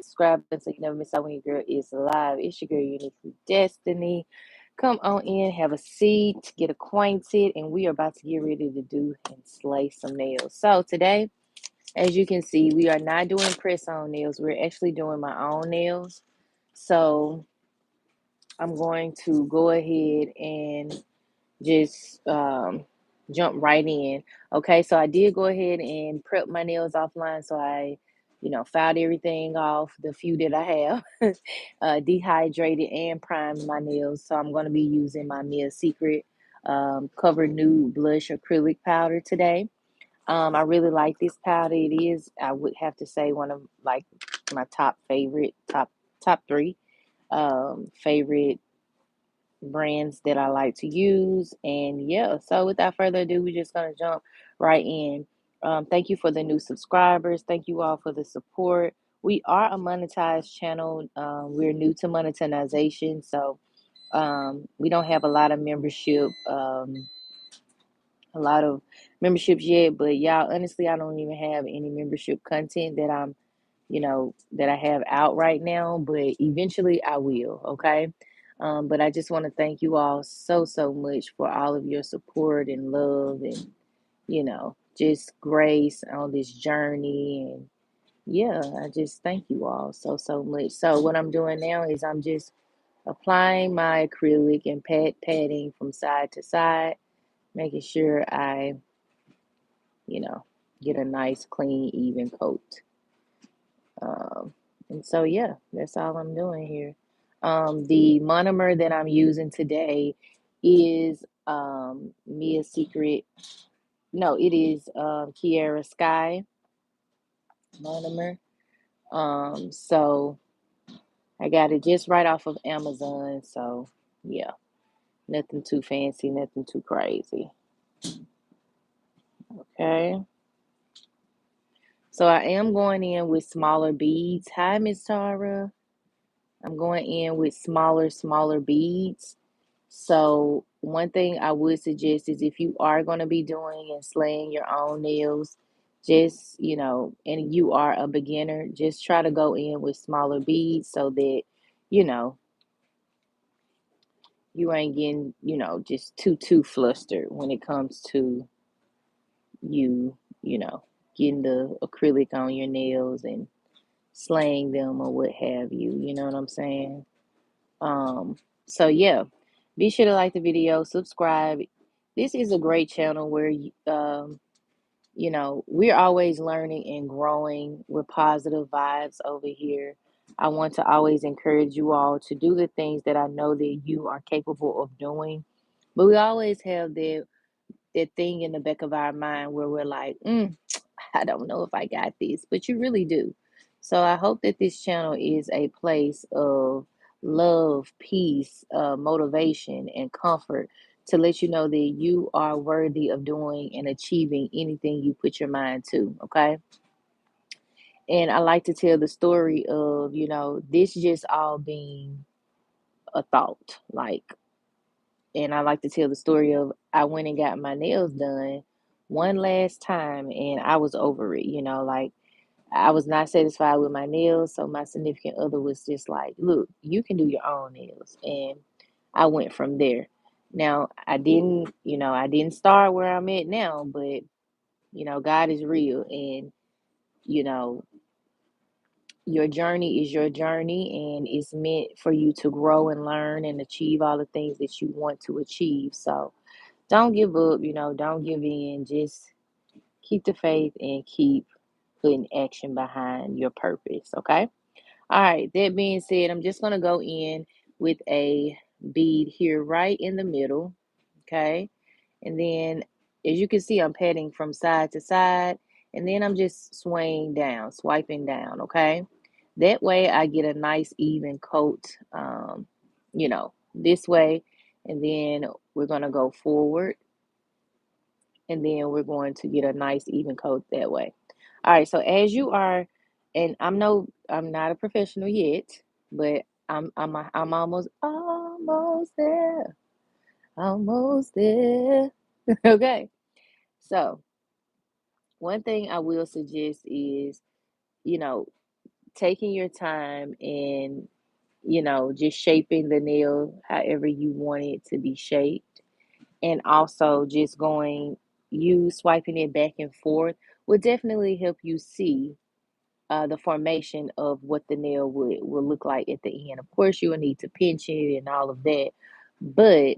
subscribe button so you never miss out when your girl is live. It's your girl, Uniquely Destiny. Come on in, have a seat, get acquainted, and we are about to get ready to do and slay some nails. So today, as you can see, we are not doing press-on nails. We're actually doing my own nails. So I'm going to go ahead and just jump right in. Okay, so I did go ahead and prep my nails offline. So I, filed everything off, the few that I have, dehydrated and primed my nails. So I'm going to be using my Mia Secret Cover Nude Blush Acrylic Powder today. I really like this powder. It is, I would have to say, one of like my top favorite, top three favorite brands that I like to use. And yeah, so without further ado, we're just going to jump right in. Thank you for the new subscribers. Thank you all for the support. We are a monetized channel. We're new to monetization, so we don't have a lot of memberships yet. But y'all, honestly, I don't even have any membership content that I have out right now, but eventually I will, okay? But I just want to thank you all so, so much for all of your support and love and, just grace on this journey. And yeah, I just thank you all so, so much. So what I'm doing now is I'm just applying my acrylic and patting from side to side, making sure I, you know, get a nice, clean, even coat. Um, and so, yeah, that's all I'm doing here. The monomer that I'm using today is Mia Secret. No, it is Kiara Sky monomer. So I got it just right off of Amazon. So, yeah, nothing too fancy, nothing too crazy. Okay. So I am going in with smaller beads. Hi, Miss Tara. I'm going in with smaller beads. So one thing I would suggest is if you are going to be doing and slaying your own nails, just, and you are a beginner, just try to go in with smaller beads so that, you know, you ain't getting, just too flustered when it comes to you, getting the acrylic on your nails and slaying them or what have you. You know what I'm saying? So yeah, be sure to like the video, subscribe. This is a great channel where we're always learning and growing with positive vibes over here. I want to always encourage you all to do the things that I know that you are capable of doing. But we always have that thing in the back of our mind where we're like, I don't know if I got this, but you really do. So I hope that this channel is a place of love, peace, motivation, and comfort to let you know that you are worthy of doing and achieving anything you put your mind to. Okay. And I like to tell the story of, this just all being a thought. And I like to tell the story of I went and got my nails done one last time and I was over it, like I was not satisfied with my nails. So my significant other was just like, look, you can do your own nails. And I went from there. Now I didn't start where I'm at now, but God is real and you know, your journey is your journey and it's meant for you to grow and learn and achieve all the things that you want to achieve. So don't give up, don't give in. Just keep the faith and keep putting action behind your purpose. Okay. All right. That being said, I'm just going to go in with a bead here right in the middle. Okay. And then as you can see, I'm patting from side to side. And then I'm just swiping down. Okay. That way I get a nice even coat, this way. And then we're going to go forward and then we're going to get a nice even coat that way. All right, so as you are, and I'm not a professional yet, but I'm almost there. Okay, so one thing I will suggest is, you know, taking your time and, just shaping the nail however you want it to be shaped. And also just you swiping it back and forth will definitely help you see the formation of what the nail will look like at the end. Of course, you will need to pinch it and all of that, but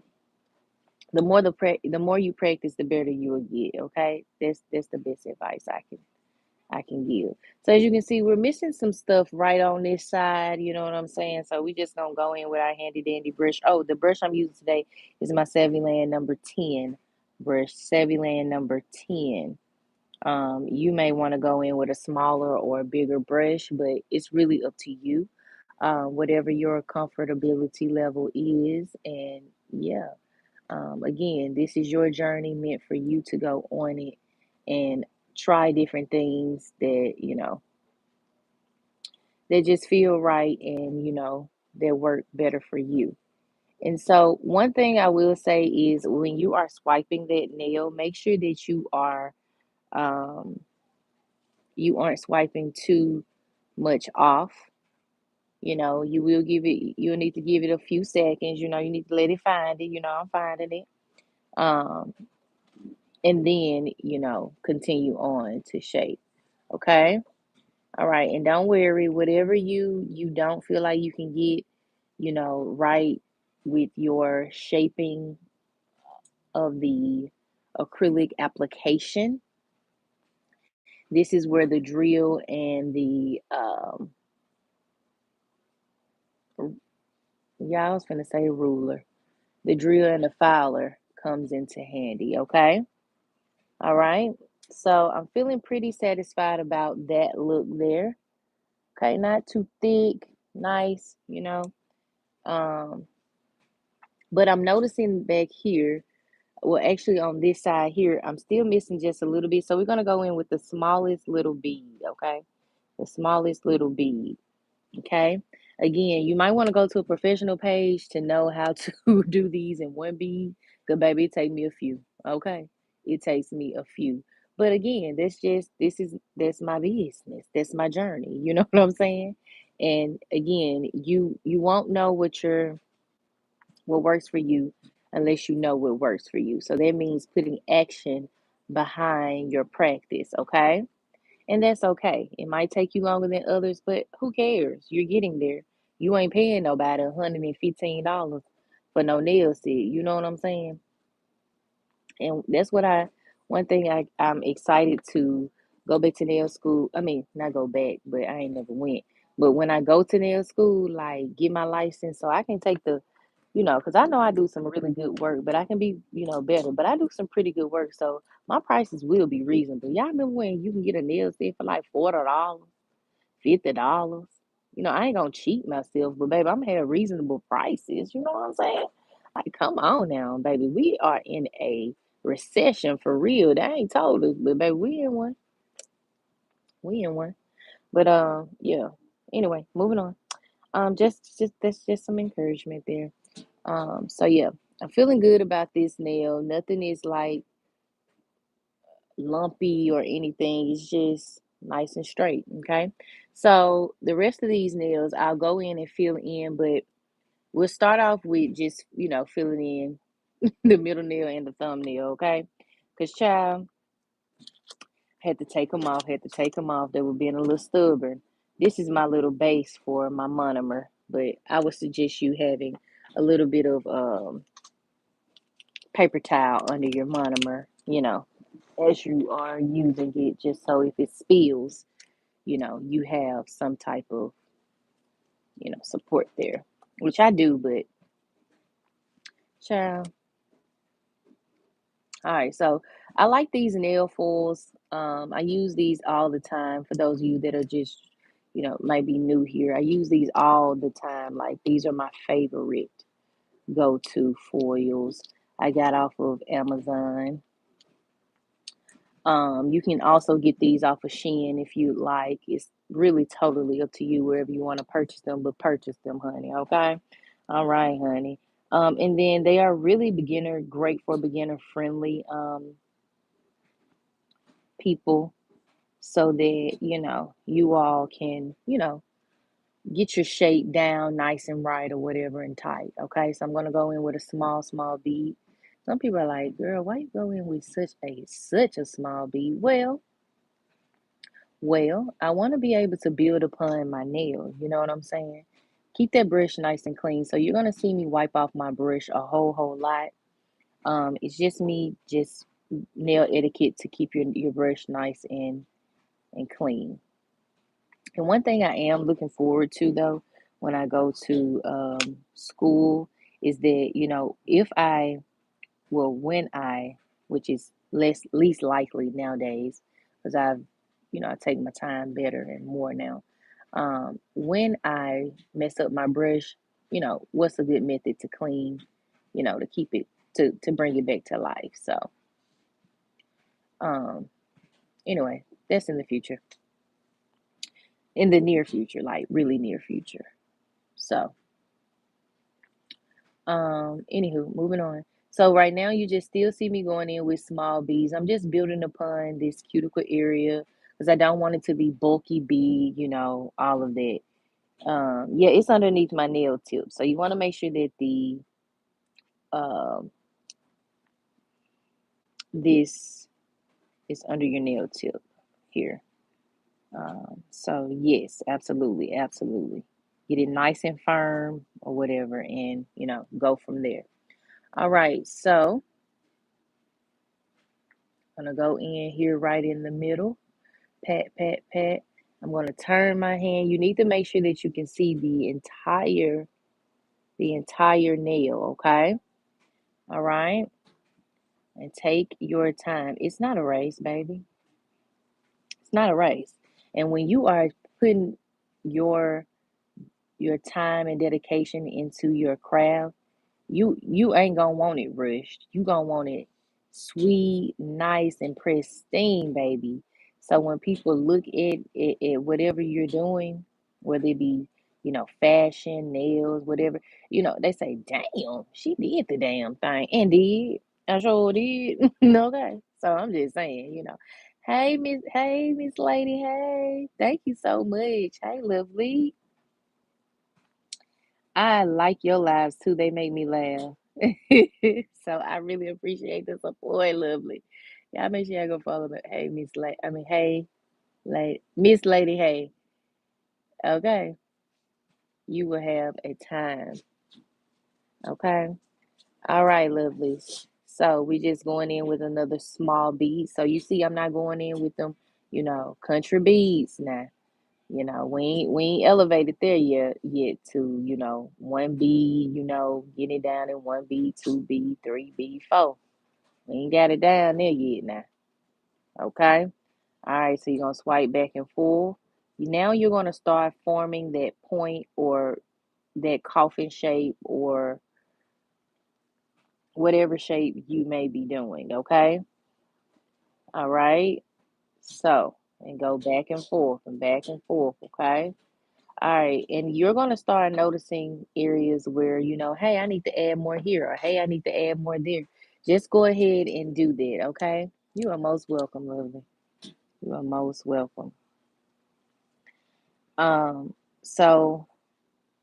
the more you practice, the better you will get. Okay, that's the best advice I can give. So as you can see, we're missing some stuff right on this side. You know what I'm saying? So we just gonna go in with our handy dandy brush. Oh, the brush I'm using today is my Savvy Land number 10 brush. Savvy Land number 10. You may want to go in with a smaller or a bigger brush, but it's really up to you. Whatever your comfortability level is, and yeah. Again, this is your journey meant for you to go on it and try different things that just feel right and, that work better for you. And so, one thing I will say is when you are swiping that nail, make sure that um, you aren't swiping too much off. You'll need to give it a few seconds. You need to let it find it. I'm finding it. Um, and then continue on to shape. Okay. All right. And don't worry, whatever you don't feel like you can get right with your shaping of the acrylic application, this is where the drill and the yeah, I was gonna say ruler, the drill and the filer comes into handy. Okay. All right. So I'm feeling pretty satisfied about that look there. Okay, not too thick, nice, Um, but I'm noticing back here, well, actually on this side here, I'm still missing just a little bit. So we're gonna go in with the smallest little bead, okay? The smallest little bead, okay? Again, you might want to go to a professional page to know how to do these in one bead. Cause baby, it take me a few, okay? It takes me a few. But again, that's my business. That's my journey. You know what I'm saying? And again, you won't know what works for you unless you know what works for you. So that means putting action behind your practice, okay? And that's okay. It might take you longer than others, but who cares? You're getting there. You ain't paying nobody $115 for no nail set. You know what I'm saying? And that's one thing I'm excited to go back to nail school. I mean, not go back, but I ain't never went. But when I go to nail school, like get my license so I can take because I know I do some really good work, but I can be, better. But I do some pretty good work. So my prices will be reasonable. Y'all remember when you can get a nail set for like $40, $50? I ain't gonna cheat myself, but baby, I'm gonna have reasonable prices. You know what I'm saying? Like, come on now, baby. We are in a recession for real. They ain't told us, but baby, we in one. We in one. But yeah. Anyway, moving on. Just that's just some encouragement there. So yeah, I'm feeling good about this nail. Nothing is like lumpy or anything. It's just nice and straight. Okay. So the rest of these nails, I'll go in and fill in, but we'll start off with just, filling in the middle nail and the thumbnail. Okay. Because, child, had to take them off, had to take them off. They were being a little stubborn. This is my little base for my monomer, but I would suggest you having a little bit of paper towel under your monomer, as you are using it, just so if it spills, you have some type of, support there, which I do, but child. All right, so I like these nail foils. I use these all the time for those of you that are just, might be new here. I use these all the time. Like these are my favorite go-to foils. I got off of Amazon. You can also get these off of Shein if you like. It's really totally up to you wherever you want to purchase them, but purchase them, honey. Okay. All right, honey. And then they are really great for beginner friendly people so that, you all can, get your shape down nice and right or whatever and tight. Okay, so I'm gonna go in with a small bead. Some people are like, girl, why you go in with such a small bead? Well, I want to be able to build upon my nail. You know what I'm saying? Keep that brush nice and clean. So you're gonna see me wipe off my brush a whole lot. It's just me, just nail etiquette to keep your brush nice and clean. And one thing I am looking forward to though, when I go to school, is that if I well when I, which is less least likely nowadays, because I take my time better and more now. When I mess up my brush, what's a good method to clean, to keep it to bring it back to life. So um, anyway, that's in the future, in the near future, like really near future. So anywho, moving on. So right now you just still see me going in with small beads. I'm just building upon this cuticle area because I don't want it to be bulky bead, all of that. Yeah, it's underneath my nail tip. So you want to make sure that the um this is under your nail tip here. So yes, absolutely, absolutely. Get it nice and firm or whatever, and go from there. All right, so I'm gonna go in here right in the middle. Pat, pat, pat. I'm gonna turn my hand. You need to make sure that you can see the entire nail, okay? All right. And take your time. It's not a race, baby. It's not a race. And when you are putting your your time and dedication into your craft, you ain't gonna want it rushed. You gonna want it sweet, nice, and pristine, baby. So when people look at whatever you're doing, whether it be, fashion, nails, whatever, they say, damn, she did the damn thing. And did. I sure did. Okay. So I'm just saying, hey Miss Lady, hey. Thank you so much. Hey, lovely. I like your lives too. They make me laugh. So I really appreciate the support, lovely. Y'all make sure y'all go follow me. Hey, Miss Lady. I mean, hey, Miss Lady. Hey, okay. You will have a time. Okay. All right, lovely. So we just going in with another small bead. So you see, I'm not going in with them, country beads now. We ain't elevated there yet to, one B, get it down in one B, two B, three B, four. We ain't got it down there yet now. Okay. All right, so you're gonna swipe back and forth. Now you're gonna start forming that point or that coffin shape or whatever shape you may be doing. Okay. All right. So and go back and forth and back and forth. Okay. All right, and you're going to start noticing areas where, hey, I need to add more here, or hey, I need to add more there. Just go ahead and do that, okay? You are most welcome, lovely. You are most welcome. Um, so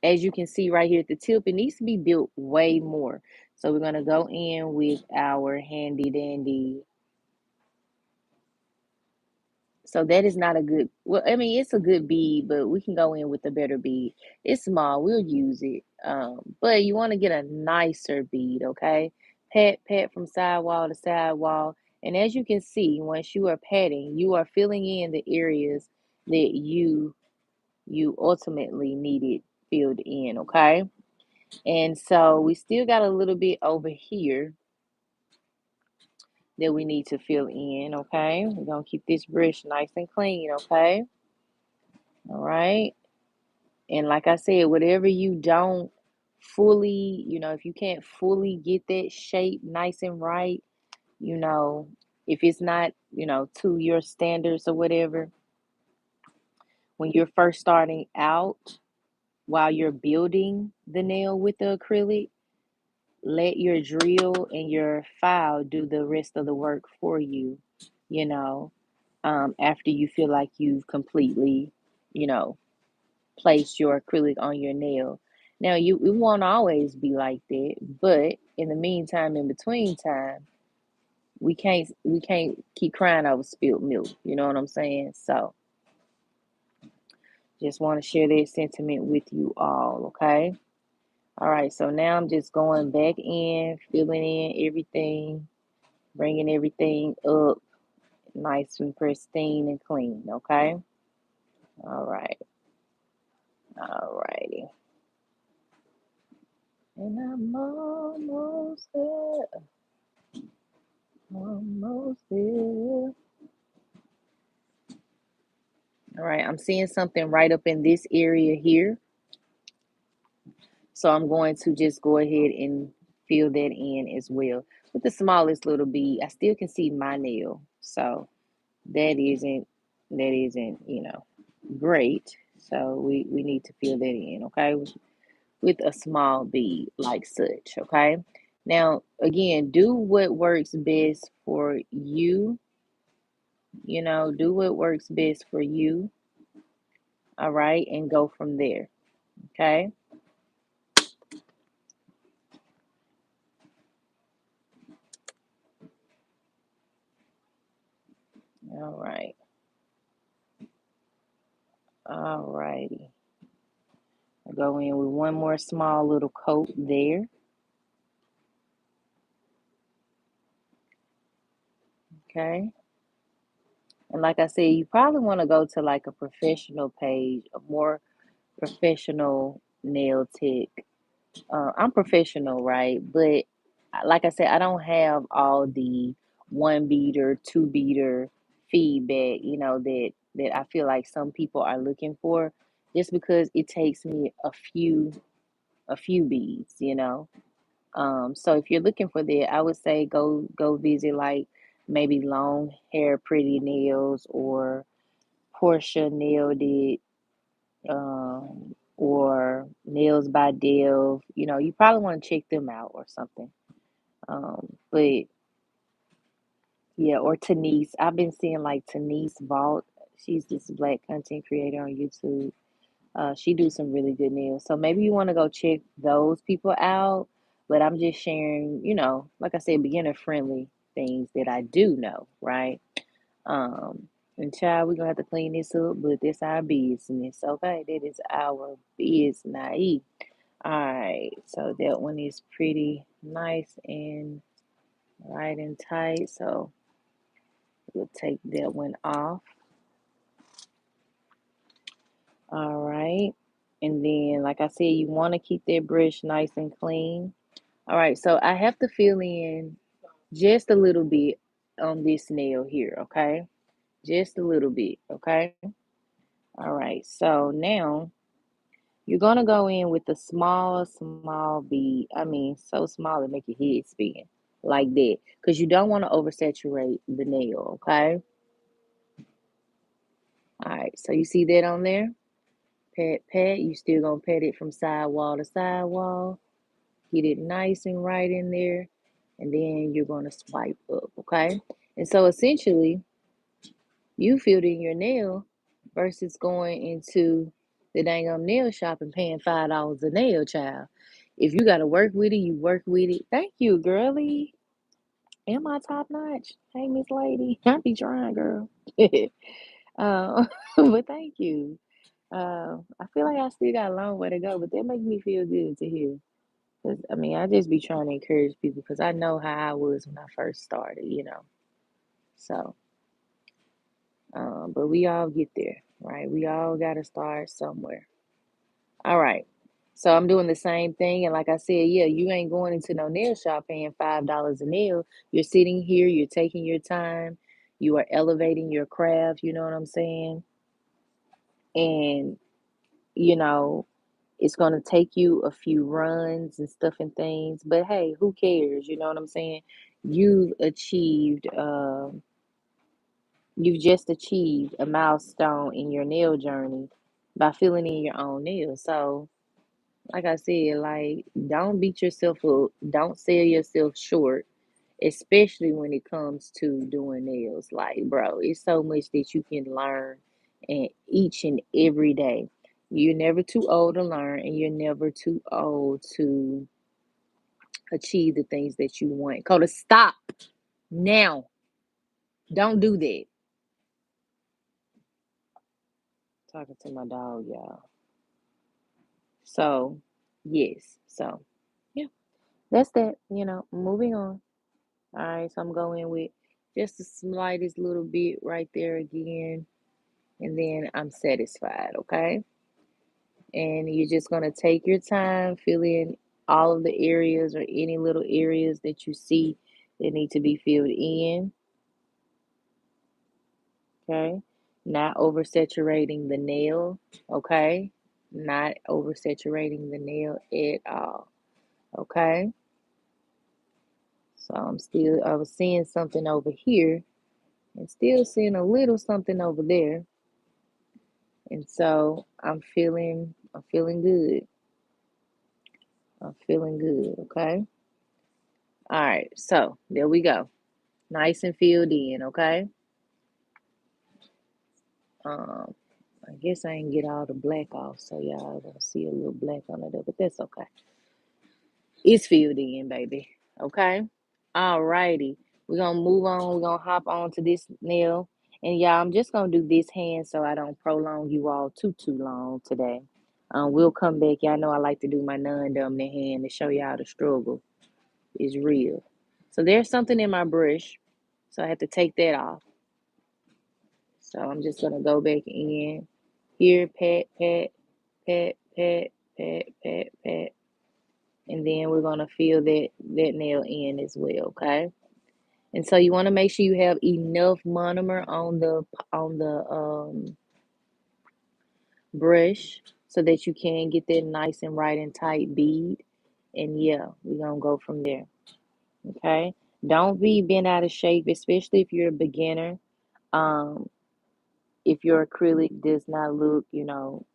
as you can see right here at the tip, it needs to be built way more. So we're going to go in with our handy dandy. So that is not a good, well, I mean, it's a good bead, but we can go in with a better bead. It's small, we'll use it. But you want to get a nicer bead, okay? Pat, pat from sidewall to sidewall. And as you can see, once you are patting, you are filling in the areas that you ultimately needed filled in, okay? And so we still got a little bit over here that we need to fill in, okay? We're gonna keep this brush nice and clean, okay? All right. And like I said, whatever you don't fully, if you can't fully get that shape nice and right, you know, if it's not, to your standards or whatever, when you're first starting out, while you're building the nail with the acrylic, let your drill and your file do the rest of the work for you, you know, after you feel like you've completely, you know, place your acrylic on your nail. Now you it won't always be like that, but in the meantime, in between time, we can't keep crying over spilled milk. You know what I'm saying? So just want to share that sentiment with you all, okay? All right, so now I'm just going back in, filling in everything, bringing everything up nice and pristine and clean, okay? All right, all righty. And I'm almost there, almost there. All right, I'm seeing something right up in this area here. So I'm going to just go ahead and fill that in as well. With the smallest little bead, I still can see my nail. So that isn't great. So we need to fill that in, okay? With a small bead like such, okay? Now, again, do what works best for you. Do what works best for you, all right? And go from there, okay? All right. All righty. I'll go in with one more small little coat there, okay? And like I said, you probably want to go to like a professional page, a more professional nail tech. I'm professional, right? But like I said, I don't have all the one beater, two beater feedback, that I feel like some people are looking for, just because it takes me a few beads. So if you're looking for that, I would say go visit like maybe Long Hair Pretty Nails or Portia Nailed It, or Nails by Dev. You probably want to check them out or something. But yeah, or Tanise. I've been seeing like Tanise Vault. She's this black content creator on YouTube. She do some really good nails. So maybe you want to go check those people out. But I'm just sharing, like I said, beginner friendly things that I do know, right? Um, and child, we're gonna have to clean this up, but that's our business, okay? That is our business. All right, so that one is pretty nice and right and tight. So we'll take that one off. All right. And then, like I said, you want to keep that brush nice and clean. All right, so I have to fill in just a little bit on this nail here, okay? Just a little bit, okay? All right, so now you're gonna go in with a small, small bead. I mean, so small it make your head spin like that, because you don't want to oversaturate the nail, okay? All right, so you see that on there? Pat, pat. You still gonna pat it from sidewall to sidewall. Get it nice and right in there, and then you're gonna swipe up, okay? And so essentially, you filled in your nail versus going into the dang nail shop and paying $5 a nail, child. If you gotta work with it, you work with it. Thank you, girly. Am I top notch? Hey, Miss Lady. I be trying, girl. But thank you. I feel like I still got a long way to go, but that makes me feel good to hear. 'Cause, I mean, I just be trying to encourage people because I know how I was when I first started. So, but we all get there, right? We all got to start somewhere. All right. So I'm doing the same thing. And like I said, yeah, you ain't going into no nail shop paying $5 a nail. You're sitting here, you're taking your time, you are elevating your craft, you know what I'm saying? And, you know, it's going to take you a few runs and stuff and things, but hey, who cares? You know what I'm saying? You've achieved, you've just achieved a milestone in your nail journey by filling in your own nails. So, like I said, like, don't beat yourself up, don't sell yourself short, especially when it comes to doing nails. Like, bro, it's so much that you can learn and each and every day. You're never too old to learn, and you're never too old to achieve the things that you want. Coda, stop now. Don't do that. Talking to my dog, y'all. So, yes. So, yeah, that's that. Moving on. All right. So, I'm going with just the slightest little bit right there again. And then I'm satisfied. Okay. And you're just going to take your time, fill in all of the areas or any little areas that you see that need to be filled in. Okay. Not oversaturating the nail. Okay. Not oversaturating the nail at all. Okay. So I was seeing something over here and still seeing a little something over there. And so I'm feeling good. I'm feeling good. Okay. All right. So there we go. Nice and filled in. Okay. Um, I guess I didn't get all the black off, so y'all gonna see a little black on it, but that's okay. It's filled in, baby. Okay. All righty. We're gonna move on. We're gonna hop on to this nail. And y'all, I'm just gonna do this hand so I don't prolong you all too long today. We'll come back. Y'all know I like to do my non-dominant hand to show y'all the struggle is real. So there's something in my brush. So I have to take that off. So I'm just gonna go back in here, pat, pat, pat, pat, pat, pat, pat. And then we're gonna fill that nail in as well, okay? And so you want to make sure you have enough monomer on the brush so that you can get that nice and right and tight bead. And yeah, we're gonna go from there. Okay. Don't be bent out of shape, especially if you're a beginner. Um, if your acrylic does not look,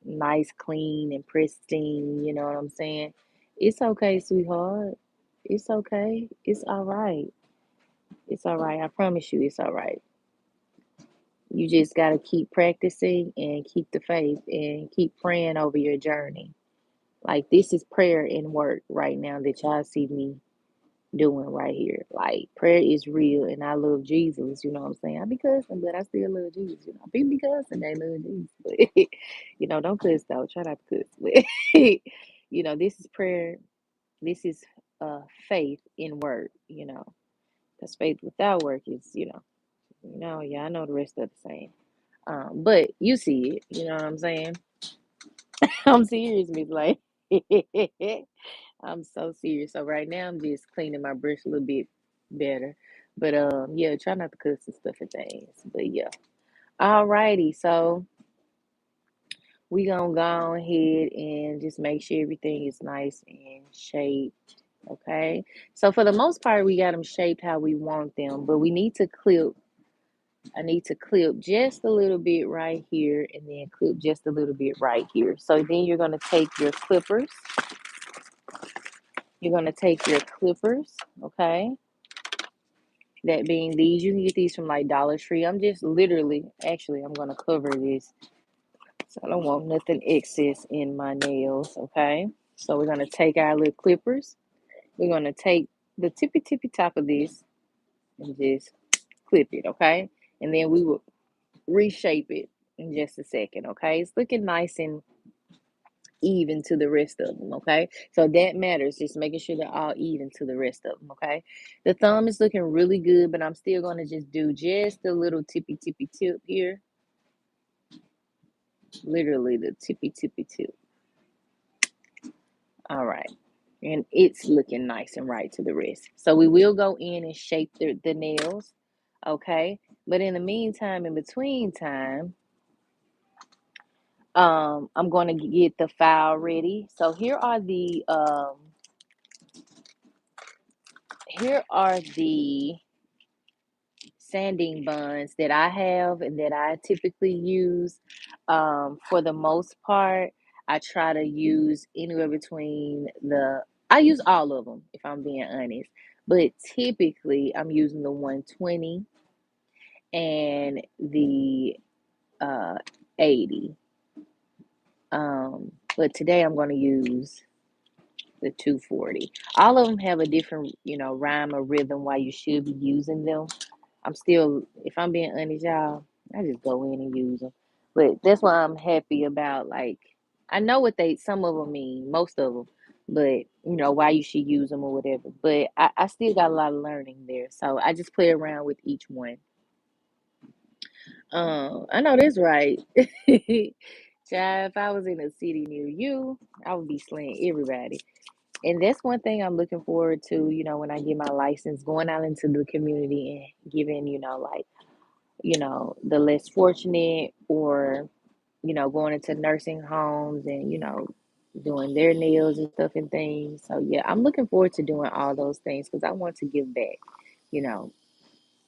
nice, clean, and pristine, you know what I'm saying? It's okay, sweetheart. It's okay. It's all right. It's all right. I promise you, it's all right. You just got to keep practicing and keep the faith and keep praying over your journey. Like, this is prayer and work right now that y'all see me doing right here. Like, prayer is real, and I love Jesus. You know what I'm saying? I be cussing, but I still love Jesus. People be cussing, they love Jesus. But, don't cuss, though. Try not to cuss. But, this is prayer. This is faith in work, because faith without work is, yeah, I know the rest of the same. But you see it, you know what I'm saying? I'm serious, Miss Lane. I'm so serious. So right now I'm just cleaning my brush a little bit better. But yeah, try not to cuss and stuff and things. But yeah. Alrighty, so we gonna go ahead and just make sure everything is nice and shaped. Okay. So for the most part, we got them shaped how we want them, but we need to clip. I need to clip just a little bit right here and then clip just a little bit right here. So then you're going to take your clippers. You're going to take your clippers, okay? That being these, you can get these from like Dollar Tree. I'm just literally, actually, I'm going to cover this. So I don't want nothing excess in my nails, okay? So we're going to take our little clippers. We're going to take the tippy top of this and just clip it, okay? And then we will reshape it in just a second, okay? It's looking nice and even to the rest of them, okay? So that matters, just making sure they're all even to the rest of them, okay? The thumb is looking really good, but I'm still going to just do just a little tippy tip here. Literally the tippy tip. All right. And it's looking nice and right to the wrist. So we will go in and shape the nails, okay? But in the meantime, in between time, I'm going to get the file ready. So here are the sanding buns that I have and that I typically use. For the most part, I try to use anywhere between I use all of them if I'm being honest, but typically I'm using the 120 and the 80. But today I'm going to use the 240. All of them have a different, rhyme or rhythm why you should be using them. I'm still, if I'm being honest, y'all, I just go in and use them. But that's why I'm happy about, like, I know what some of them mean, most of them, but, why you should use them or whatever. But I still got a lot of learning there. So I just play around with each one. I know that's right. Child, if I was in a city near you, I would be slaying everybody. And that's one thing I'm looking forward to, when I get my license, going out into the community and giving, like, the less fortunate or, going into nursing homes and, doing their nails and stuff and things. So yeah, I'm looking forward to doing all those things because I want to give back, you know,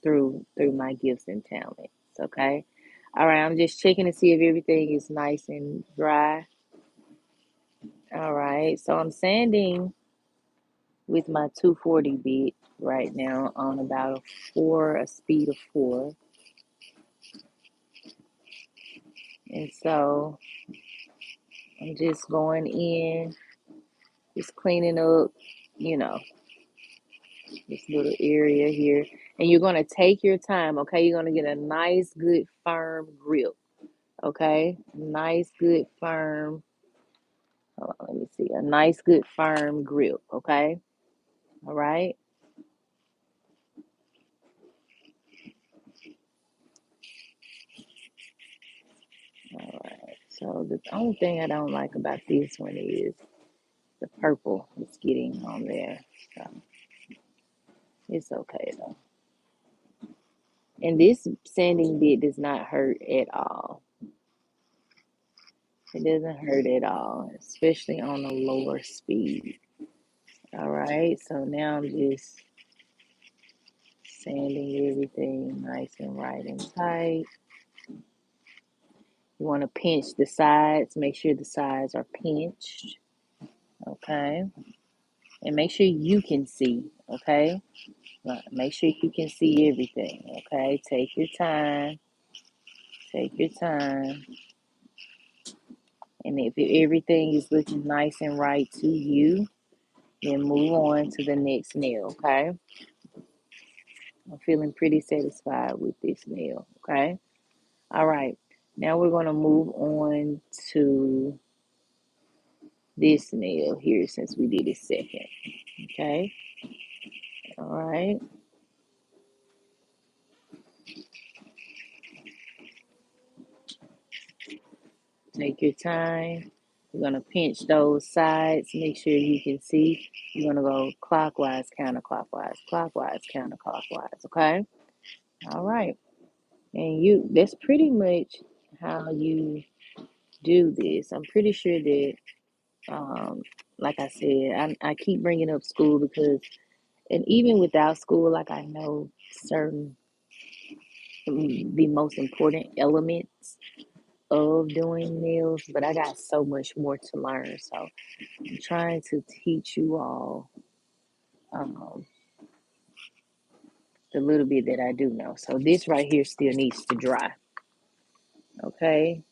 through my gifts and talents. Okay. All right, I'm just checking to see if everything is nice and dry. All right, so I'm sanding with my 240 bit right now on about a speed of 4. And so I'm just going in, just cleaning up, you know, this little area here. And you're going to take your time, okay? You're going to get a nice, good, firm grip, okay? Nice, good, firm, hold on, let me see, a nice, good, firm grip, okay? All right? All right. So the only thing I don't like about this one is the purple is getting on there. So it's okay though. And this sanding bit does not hurt at all. It doesn't hurt at all, especially on a lower speed. All right, so now I'm just sanding everything nice and right and tight. You want to pinch the sides, make sure the sides are pinched. Okay, and make sure you can see. Okay, make sure you can see everything. Okay, take your time. Take your time. And if everything is looking nice and right to you, then move on to the next nail, okay? I'm feeling pretty satisfied with this nail, okay? All right. Now we're going to move on to this nail here since we did it second, okay? All right. Take your time. You're going to pinch those sides. Make sure you can see. You're going to go clockwise, counterclockwise, clockwise, counterclockwise, okay? All right. And that's pretty much how you do this. I'm pretty sure that, um, like I said, I keep bringing up school because, and even without school, like I know certain, the most important elements of doing nails, but I got so much more to learn. So I'm trying to teach you all um, the little bit that I do know. So this right here still needs to dry. Okay.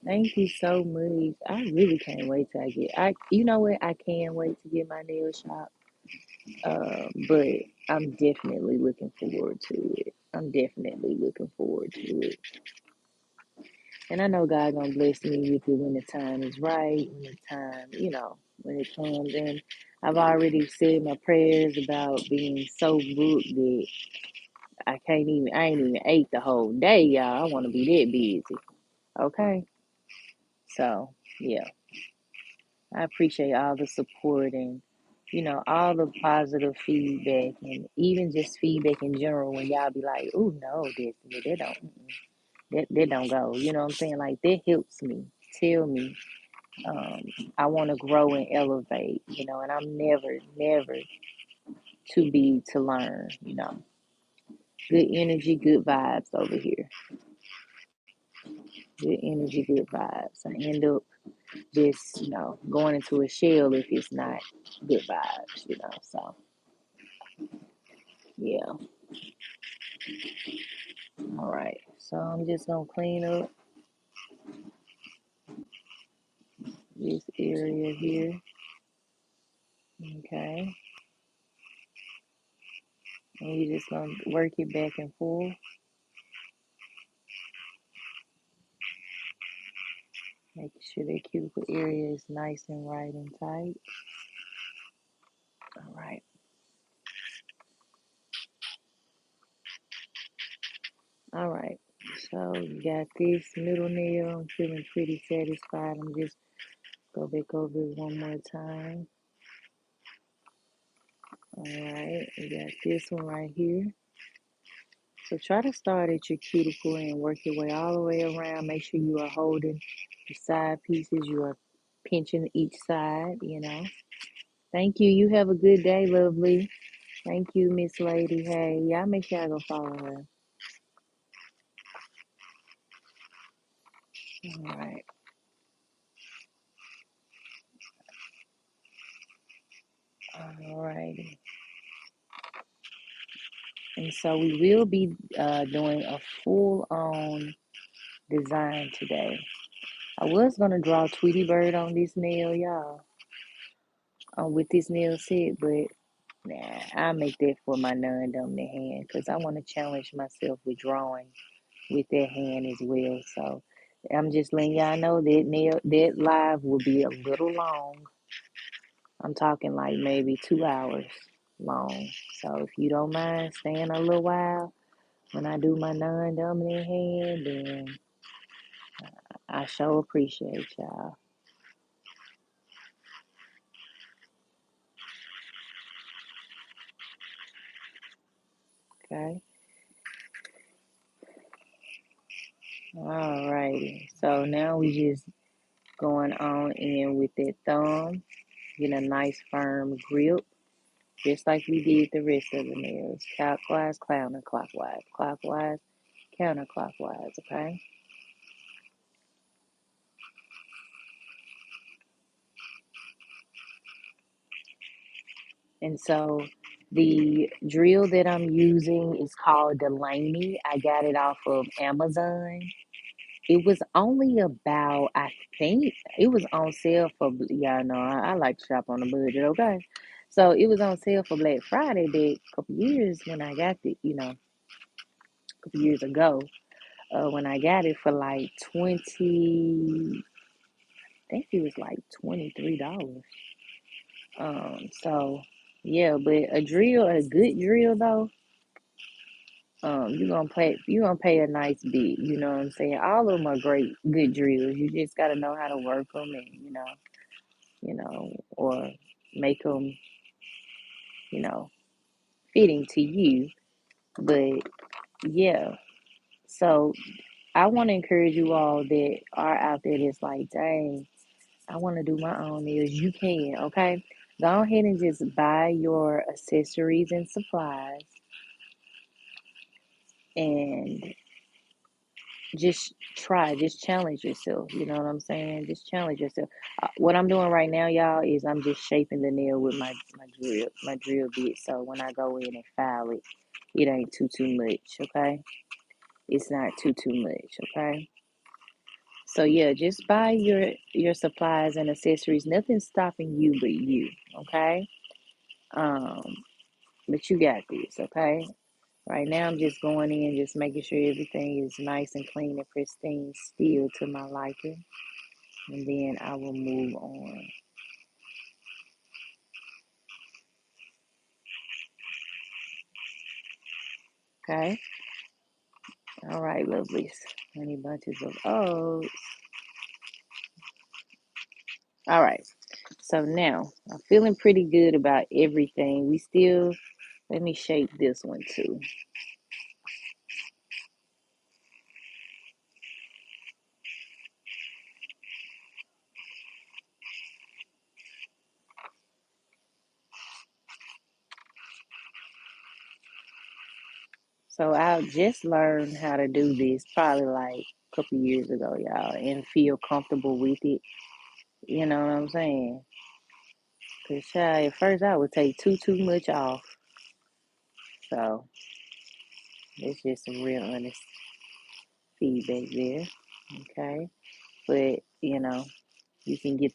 Thank you so much. I really can't wait till you know what? I can't wait to get my nail shop. But I'm definitely looking forward to it. I'm definitely looking forward to it. And I know God gonna bless me with it when the time is right, when the time, when it comes in. I've already said my prayers about being so booked that I ain't even ate the whole day, y'all. I wanna be that busy. Okay? So, yeah. I appreciate all the support and all the positive feedback and even just feedback in general when y'all be like, "Oh no, Destiny, that don't go." You know what I'm saying? Like that helps me tell me um, I want to grow and elevate. And I'm never too big to learn. Good energy, good vibes over here. Good energy, good vibes. I end up just going into a shell if it's not good vibes. So yeah. All right. So I'm just gonna clean up this area here. Okay. And you're just gonna work it back and forth. Making sure that cuticle area is nice and right and tight. All right. All right. So you got this middle nail. I'm feeling pretty satisfied. I'm just go back over it one more time. All right. We got this one right here. So try to start at your cuticle and work your way all the way around. Make sure you are holding the side pieces. You are pinching each side, you know. Thank you. You have a good day, lovely. Thank you, Miss Lady. Hey, y'all make sure I go follow her. All right. All righty. And so we will be doing a full on design today. I was going to draw Tweety Bird on this nail, y'all, with this nail set, but nah, I'll make that for my non-dominant hand because I want to challenge myself with drawing with that hand as well. So I'm just letting y'all know that live will be a little long. I'm talking like maybe 2 hours long. So if you don't mind staying a little while when I do my non-dominant hand, then I sure appreciate y'all. Okay. All righty. So now we just going on in with that thumb, getting a nice firm grip, just like we did the rest of the nails. Clockwise, counterclockwise, clockwise, counterclockwise. Okay. And so the drill that I'm using is called Delaney. I got it off of Amazon. It was only about, I think, it was on sale for, y'all know, I like to shop on the budget, okay? So it was on sale for Black Friday back a couple years when I got it, a couple years ago, when I got it for like 20, I think it was like $23. So yeah, but a good drill though, you're gonna pay a nice bit. You know what I'm saying? All of them are great, good drills. You just gotta know how to work them, and or make them, you know, fitting to you. But yeah, so I want to encourage you all that are out there that's like, dang, I want to do my own nails. You can, okay? Go ahead and just buy your accessories and supplies and just challenge yourself. You know what I'm saying? Just challenge yourself. What I'm doing right now, y'all, is I'm just shaping the nail with my drill bit. So when I go in and file it, it ain't too much. Okay, it's not too much. Okay. So yeah, just buy your supplies and accessories. Nothing's stopping you but you. Okay. Um, but you got this. Okay. Right now, I'm just going in, just making sure everything is nice and clean and pristine, still to my liking. And then I will move on. Okay. All right, lovelies. Honey bunches of oats. All right. So now I'm feeling pretty good about everything. Let me shape this one too. So I just learned how to do this probably like a couple years ago, y'all, and feel comfortable with it. You know what I'm saying? Because at first I would take too much off. So it's just some real honest feedback there. Okay. But, you can get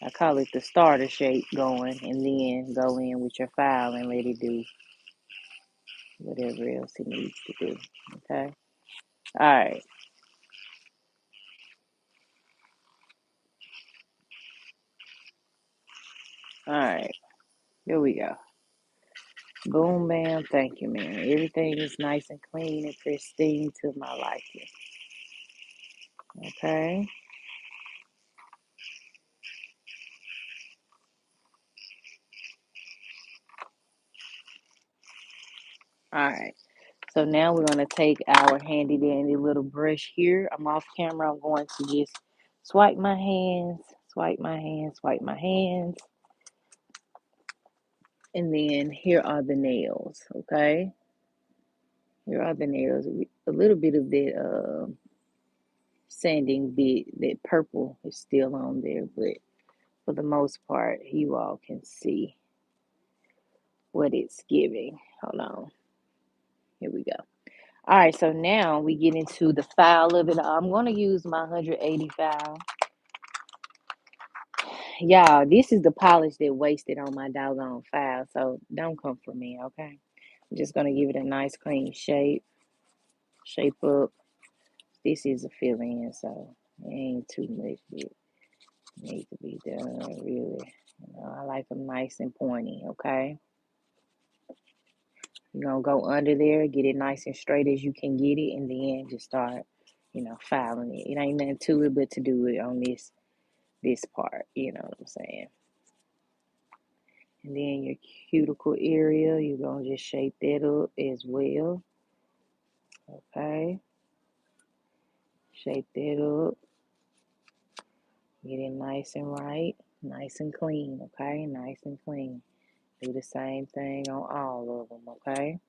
I call it the starter shape going, and then go in with your file and let it do whatever else it needs to do. Okay. All right. All right. Here we go. Boom, bam. Thank you, man. Everything is nice and clean and pristine to my liking. Okay. All right. So now we're going to take our handy dandy little brush here. I'm off camera. I'm going to just swipe my hands, swipe my hands, swipe my hands. And then here are the nails, okay? Here are the nails. A little bit of that sanding bit, that purple is still on there, but for the most part, you all can see what it's giving. Hold on. Here we go. All right, so now we get into the file of it. I'm going to use my 180 file. Y'all, this is the polish that wasted on my doggone file, so don't come for me, okay? I'm just going to give it a nice clean shape up. This is a fill-in, so it ain't too much that needs to be done, really. I like them nice and pointy, okay? You're going to go under there, get it nice and straight as you can get it, and then just start, filing it. It ain't nothing to it but to do it on this part, you know what I'm saying? And then your cuticle area, you're going to just shape that up as well, okay? Shape that up. Get it nice and right, nice and clean, okay? Nice and clean. Do the same thing on all of them, okay?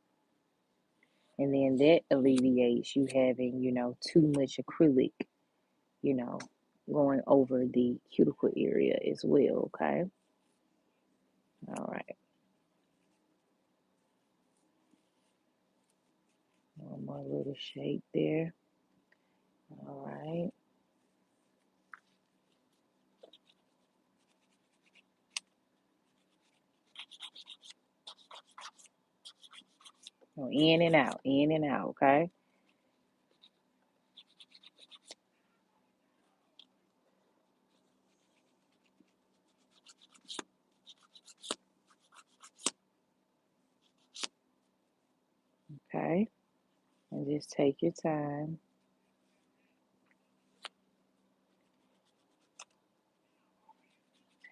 And then that alleviates you having, too much acrylic, you know, going over the cuticle area as well, okay? All right. One more little shape there. All right. Go in and out, okay? Okay. And just take your time.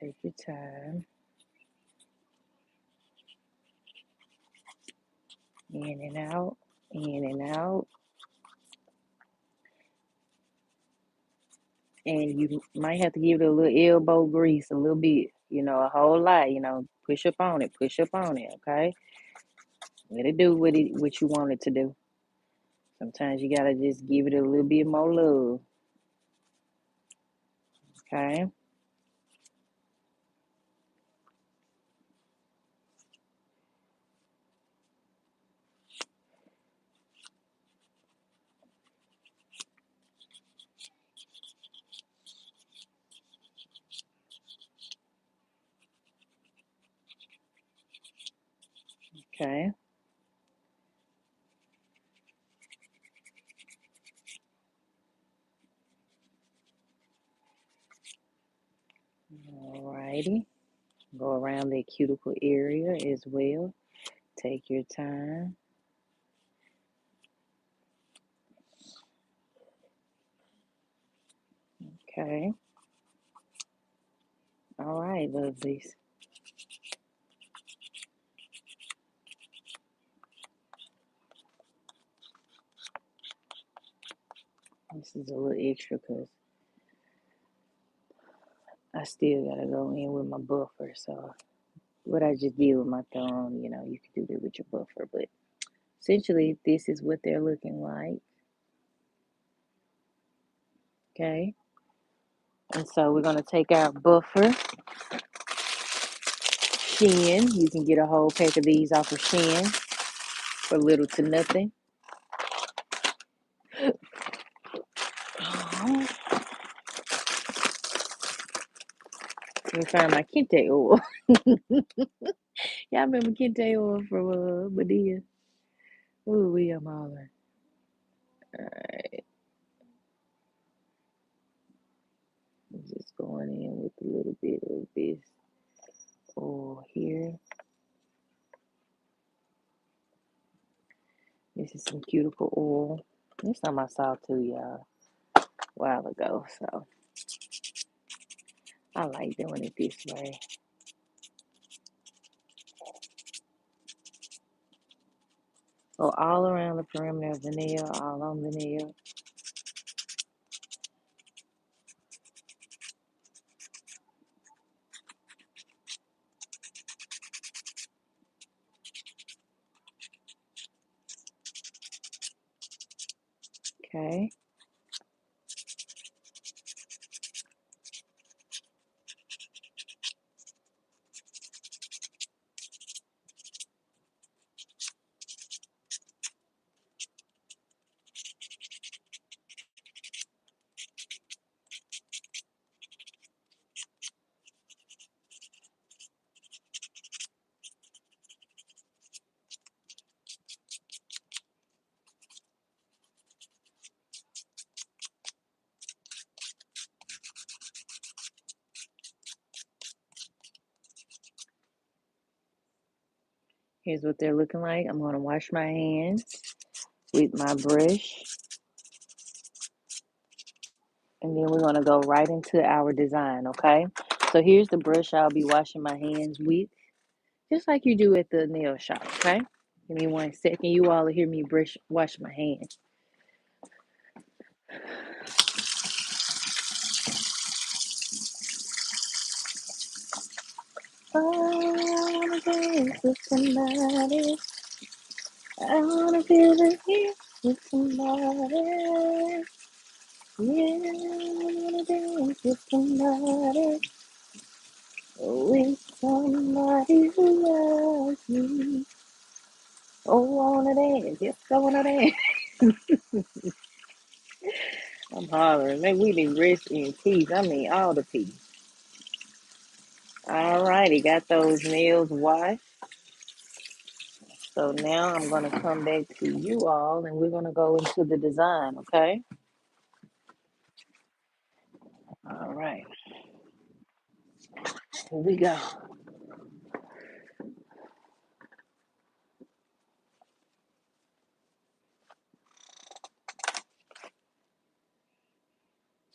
Take your time. In and out, in and out. And you might have to give it a little elbow grease, a little bit, a whole lot, push up on it, okay? Let it do what you want it to do. Sometimes you gotta just give it a little bit more love, okay? Okay. Alrighty. Go around the cuticle area as well. Take your time. Okay. All right, lovelies. This is a little extra because I still gotta go in with my buffer. So what I just did with my thumb, you can do that with your buffer. But essentially, this is what they're looking like. Okay. And so we're gonna take our buffer, Shin. You can get a whole pack of these off of Shin for little to nothing. Let me find my kente oil. Y'all remember kente oil from Medea? Ooh, we am hollering. Alright, I'm just going in with a little bit of this oil here. This is some cuticle oil. This time I saw too, y'all, a while ago. So I like doing it this way. Go all around the perimeter of the nail, all on the nail. Okay. Here's what they're looking like. I'm going to wash my hands with my brush. And then we're going to go right into our design, okay? So here's the brush I'll be washing my hands with, just like you do at the nail shop, okay? Give me 1 second. You all will hear me wash my hands. I wanna dance with somebody. I wanna feel the heat with somebody. Yeah, I wanna dance with somebody. With somebody who loves me. Oh, I wanna dance. Yes, I wanna dance. I'm hollering. Maybe we need rest in peace. I mean, all the peace. All righty, got those nails washed. So now I'm going to come back to you all and we're going to go into the design, okay? All right, here we go.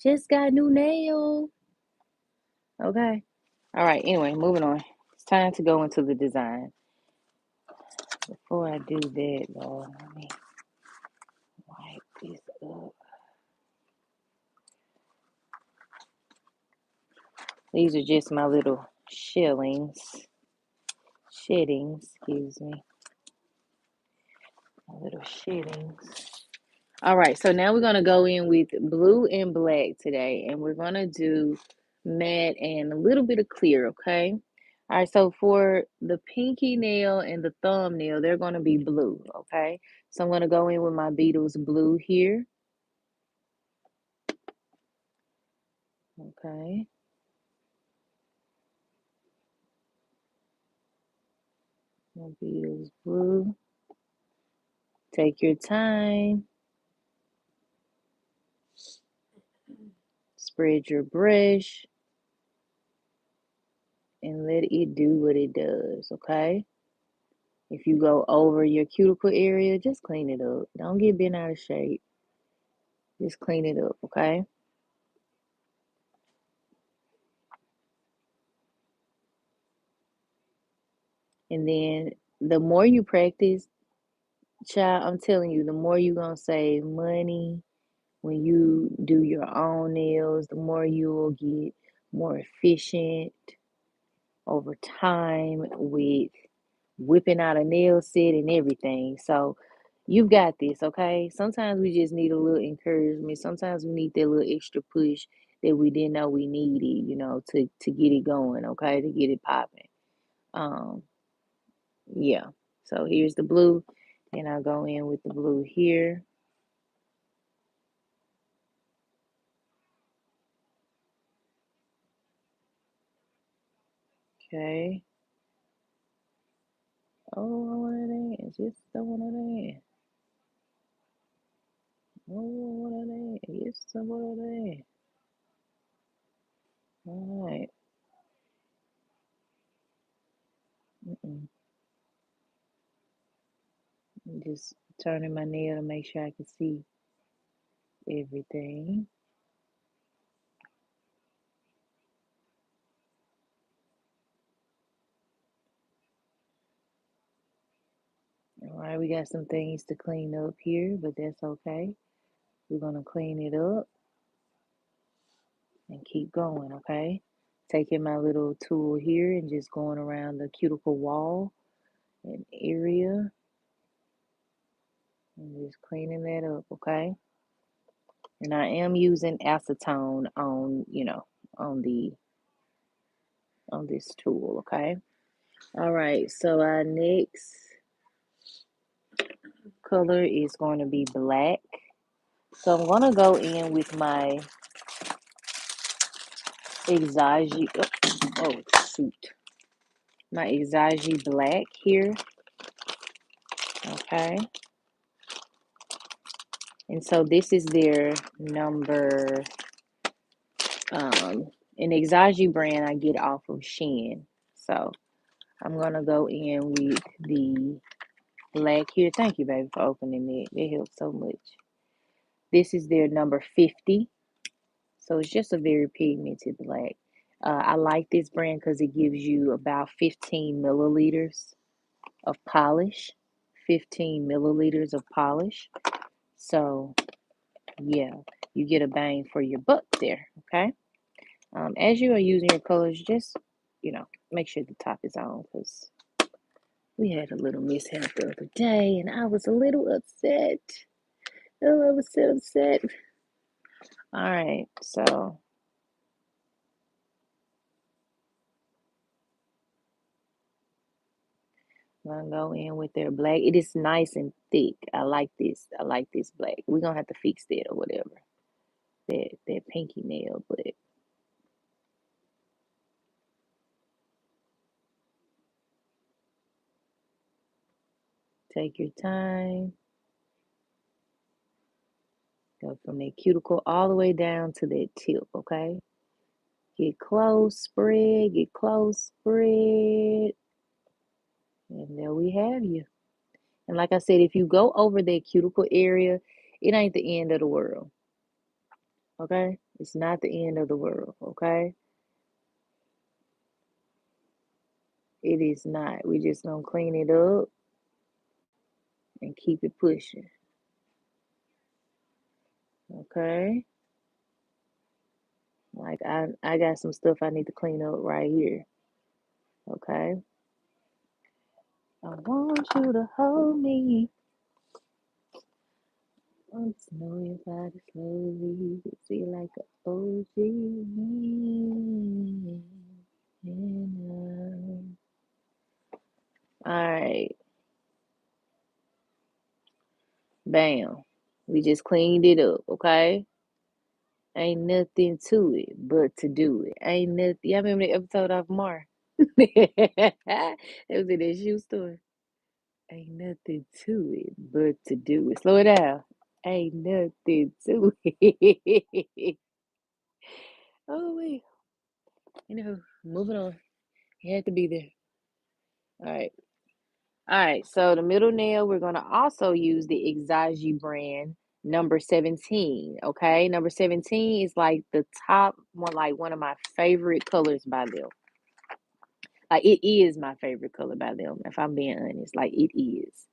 Just got new nails. Okay. All right, anyway, moving on. It's time to go into the design. Before I do that, though, let me wipe this up. These are just my little sheddings, excuse me, my little sheddings. All right, so now we're going to go in with blue and black today, and we're going to do matte and a little bit of clear, okay? All right, so for the pinky nail and the thumbnail, they're going to be blue, okay? So I'm going to go in with my Beetles blue here, okay? My Beetles blue. Take your time. Spread your brush and let it do what it does, okay? If you go over your cuticle area, just clean it up. Don't get bent out of shape. Just clean it up, okay? And then the more you practice, child, I'm telling you, the more you're going to save money when you do your own nails, the more you will get more efficient over time with whipping out a nail set and everything. So you've got this, okay? Sometimes we just need a little encouragement. Sometimes we need that little extra push that we didn't know we needed, to get it going, okay? To get it popping. Um, yeah. So here's the blue. Then I'll go in with the blue here. Okay. Oh, I want to dance. Yes, I want to dance. Oh, I want to dance. Yes, I want to dance. All right. Mm-mm. I'm just turning my nail to make sure I can see everything. All right, we got some things to clean up here, but that's okay. We're gonna clean it up and keep going, okay? Taking my little tool here and just going around the cuticle wall and area and just cleaning that up, okay? And I am using acetone on, on the on this tool, okay? All right, so our next color is going to be black. So I'm gonna go in with my Exagi, shoot, my Exagi black here, okay? And so this is their number, an Exagi brand I get off of Shein. So I'm gonna go in with the black here. Thank you, baby, for opening it. It helps so much. This is their number 50. So it's just a very pigmented black. I like this brand because it gives you about 15 milliliters of polish. 15 milliliters of polish. So yeah, you get a bang for your buck there, okay? As you are using your colors, just, make sure the top is on because we had a little mishap the other day and I was a little upset. Oh, I was so upset. All right, so I'm gonna go in with their black. It is nice and thick. I like this. I like this black. We're gonna have to fix that or whatever. That pinky nail, but take your time. Go from that cuticle all the way down to that tip, okay? Get close, spread, get close, spread. And there we have you. And like I said, if you go over that cuticle area, it ain't the end of the world, okay? It's not the end of the world, okay? It is not. We just gonna clean it up and keep it pushing, okay? Like I got some stuff I need to clean up right here, okay? I want you to hold me. I want to know your body slowly. See like an OG. And, all right, bam. We just cleaned it up, okay? Ain't nothing to it but to do it. Ain't nothing. Y'all remember the episode of Mar? It was in that shoe store. Ain't nothing to it but to do it. Slow it down. Ain't nothing to it. Oh, wait. Moving on. It had to be there. All right. All right. So the middle nail, we're going to also use the Exagi brand number 17. Okay. Number 17 is like the top one, like one of my favorite colors by them. Like it is my favorite color by them, if I'm being honest. Like it is.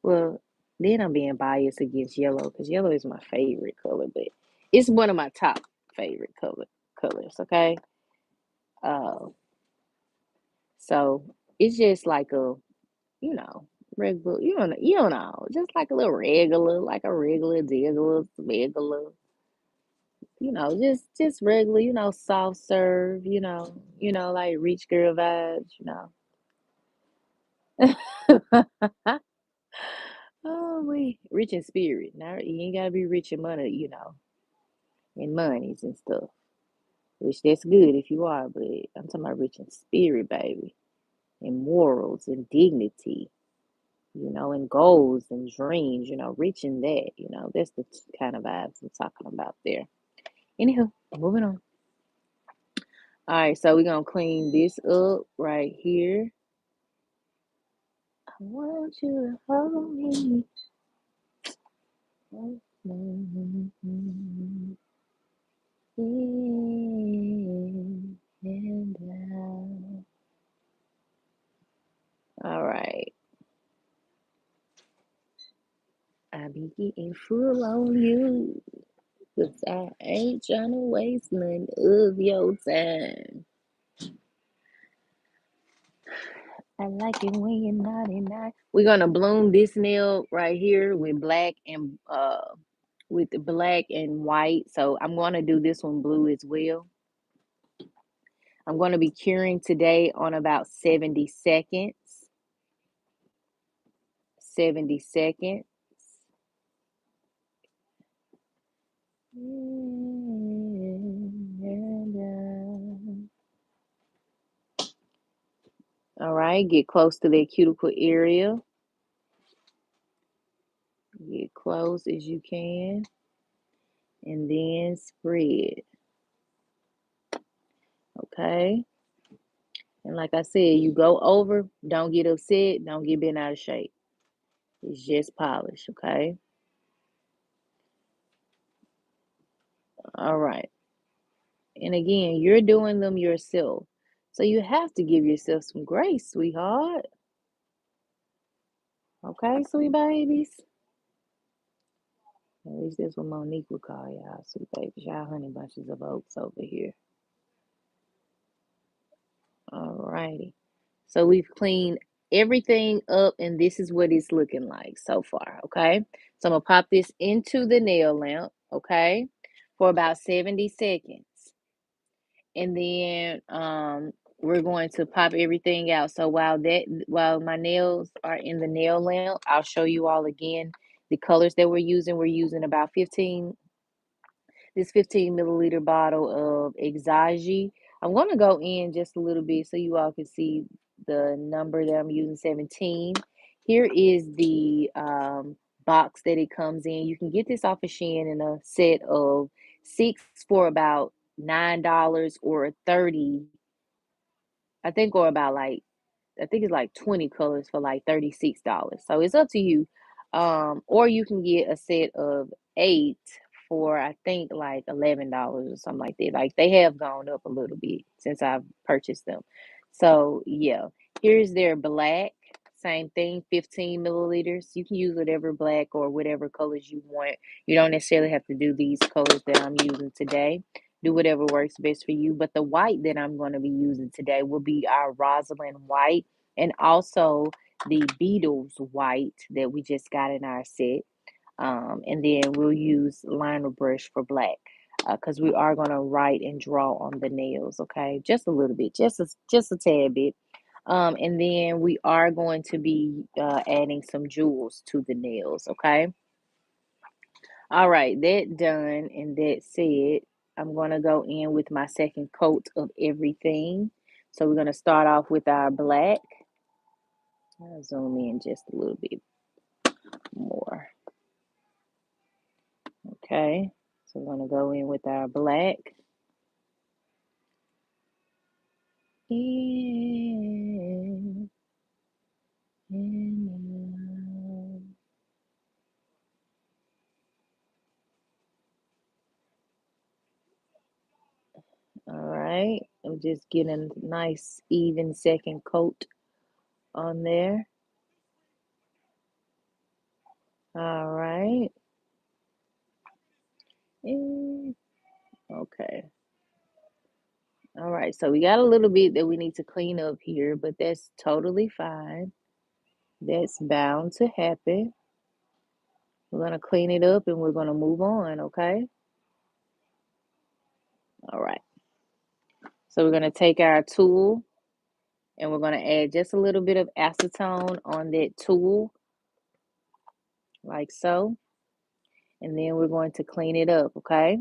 Well, then I'm being biased against yellow because yellow is my favorite color, but it's one of my top favorite colors. Okay. Uh, so it's just like a, you know, regular, just like a little regular, like a regular, regular, just regular, soft serve, like rich girl vibes, Oh, we rich in spirit. Now you ain't gotta be rich in money, in monies and stuff. which that's good if you are, but I'm talking about rich in spirit, baby, and morals and dignity, and goals and dreams, rich in that, that's the kind of vibes I'm talking about there. Anywho, moving on. All right, so we're gonna clean this up right here. I want you to hold me. In and out. All right. I be getting full on you, 'cause I ain't trying to waste none of your time. I like it when you're naughty nice. We're gonna bloom this nail right here with black and white. So I'm gonna do this one blue as well. I'm gonna be curing today on about 70 seconds. 70 seconds. All right, get close to that cuticle area. Get close as you can. And then spread. Okay. And like I said, you go over, don't get upset, don't get bent out of shape. It's just polish, okay? All right. And again, you're doing them yourself. So you have to give yourself some grace, sweetheart. Okay, sweet babies? At least that's what Monique would call y'all, sweet babies. Y'all honey bunches of oats over here. All righty. So we've cleaned everything up, and this is what it's looking like so far, okay? So I'm going to pop this into the nail lamp, okay, for about 70 seconds. And then we're going to pop everything out. So while my nails are in the nail lamp, I'll show you all again the colors that we're using. We're using about 15 milliliter bottle of Exagi. I'm going to go in just a little bit so you all can see the number that I'm using, 17. Here is the box that it comes in. You can get this off of Shein in a set of 6 for about $9 or 30, I think, or about like, I think it's like 20 colors for like $36. So it's up to you. Or you can get a set of 8 for I think like $11 or something like that. Like they have gone up a little bit since I've purchased them. So yeah, here's their black. Same thing, 15 milliliters. You can use whatever black or whatever colors you want. You don't necessarily have to do these colors that I'm using today. Do whatever works best for you. But the white that I'm going to be using today will be our Rosalind white, and also the Beatles white that we just got in our set. And then we'll use liner brush for black, because we are going to write and draw on the nails, okay? Just a little bit, just a tad bit. And then we are going to be adding some jewels to the nails, okay? All right, that done and that said, I'm going to go in with my second coat of everything. So we're going to start off with our black. I'll zoom in just a little bit more. Okay, so we're going to go in with our black. In and out. All right, I'm just getting a nice even second coat on there. All right. Okay. All right, so we got a little bit that we need to clean up here, but that's totally fine. That's bound to happen. We're going to clean it up and we're going to move on, okay? All right. So we're going to take our tool and we're going to add just a little bit of acetone on that tool, like so. And then we're going to clean it up, okay?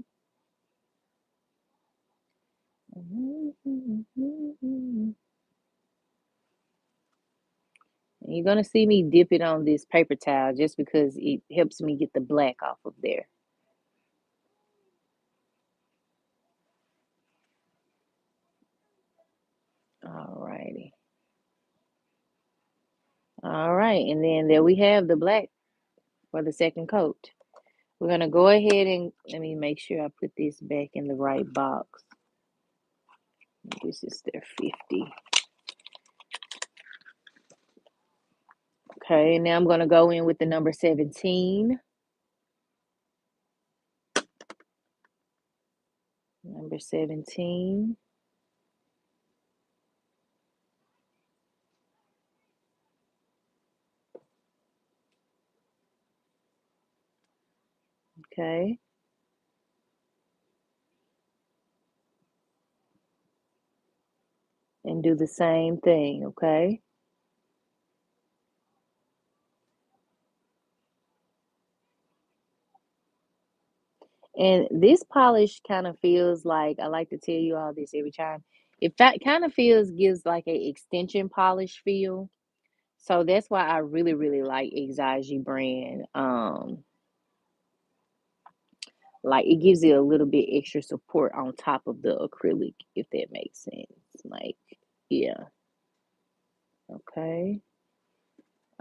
You're gonna see me dip it on this paper towel just because it helps me get the black off of there. Alrighty. All right, and then there we have the black for the second coat. We're gonna go ahead and let me make sure I put this back in the right box. This is their 50. Okay, now I'm gonna go in with the number 17. Number 17. Okay. And do the same thing, okay? And this polish kind of feels like, I like to tell you all this every time. It kind of gives like a extension polish feel. So that's why I really, really like Exage brand. Like it gives it a little bit extra support on top of the acrylic, if that makes sense. Like, yeah. Okay.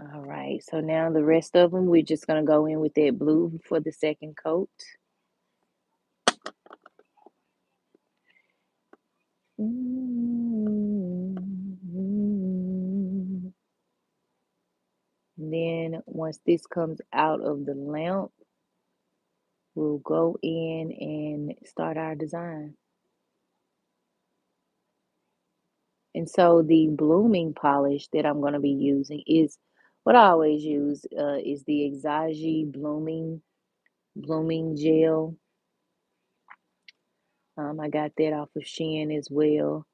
All right. So now the rest of them, we're just gonna go in with that blue for the second coat. Then once this comes out of the lamp, we'll go in and start our design. And so the blooming polish that I'm going to be using is what I always use is the Exage blooming gel. I got that off of Shein as well.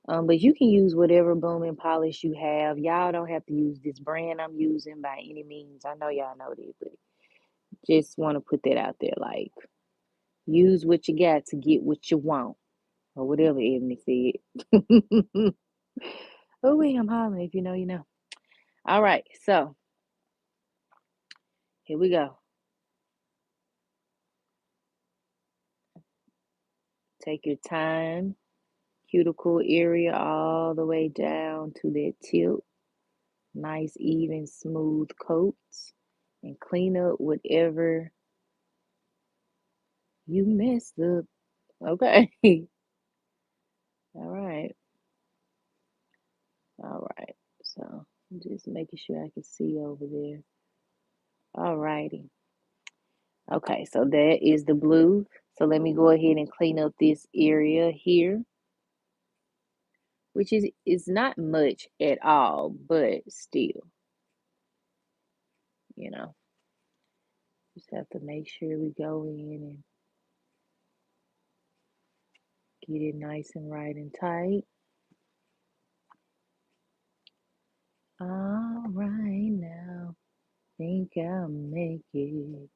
But you can use whatever blooming polish you have. Y'all don't have to use this brand I'm using by any means. I know y'all know this, but just want to put that out there. Like, use what you got to get what you want, or whatever Ebony said. Oh, wait, I'm hollering. If you know, you know. All right, so here we go. Take your time, cuticle area all the way down to that tip. Nice, even, smooth coats. And clean up whatever you messed up. Okay. All right. All right. So just making sure I can see over there. All righty. Okay, so that is the blue. So let me go ahead and clean up this area here, which is not much at all, but still, you know, just have to make sure we go in and get it nice and right and tight. All right now, think I'll make it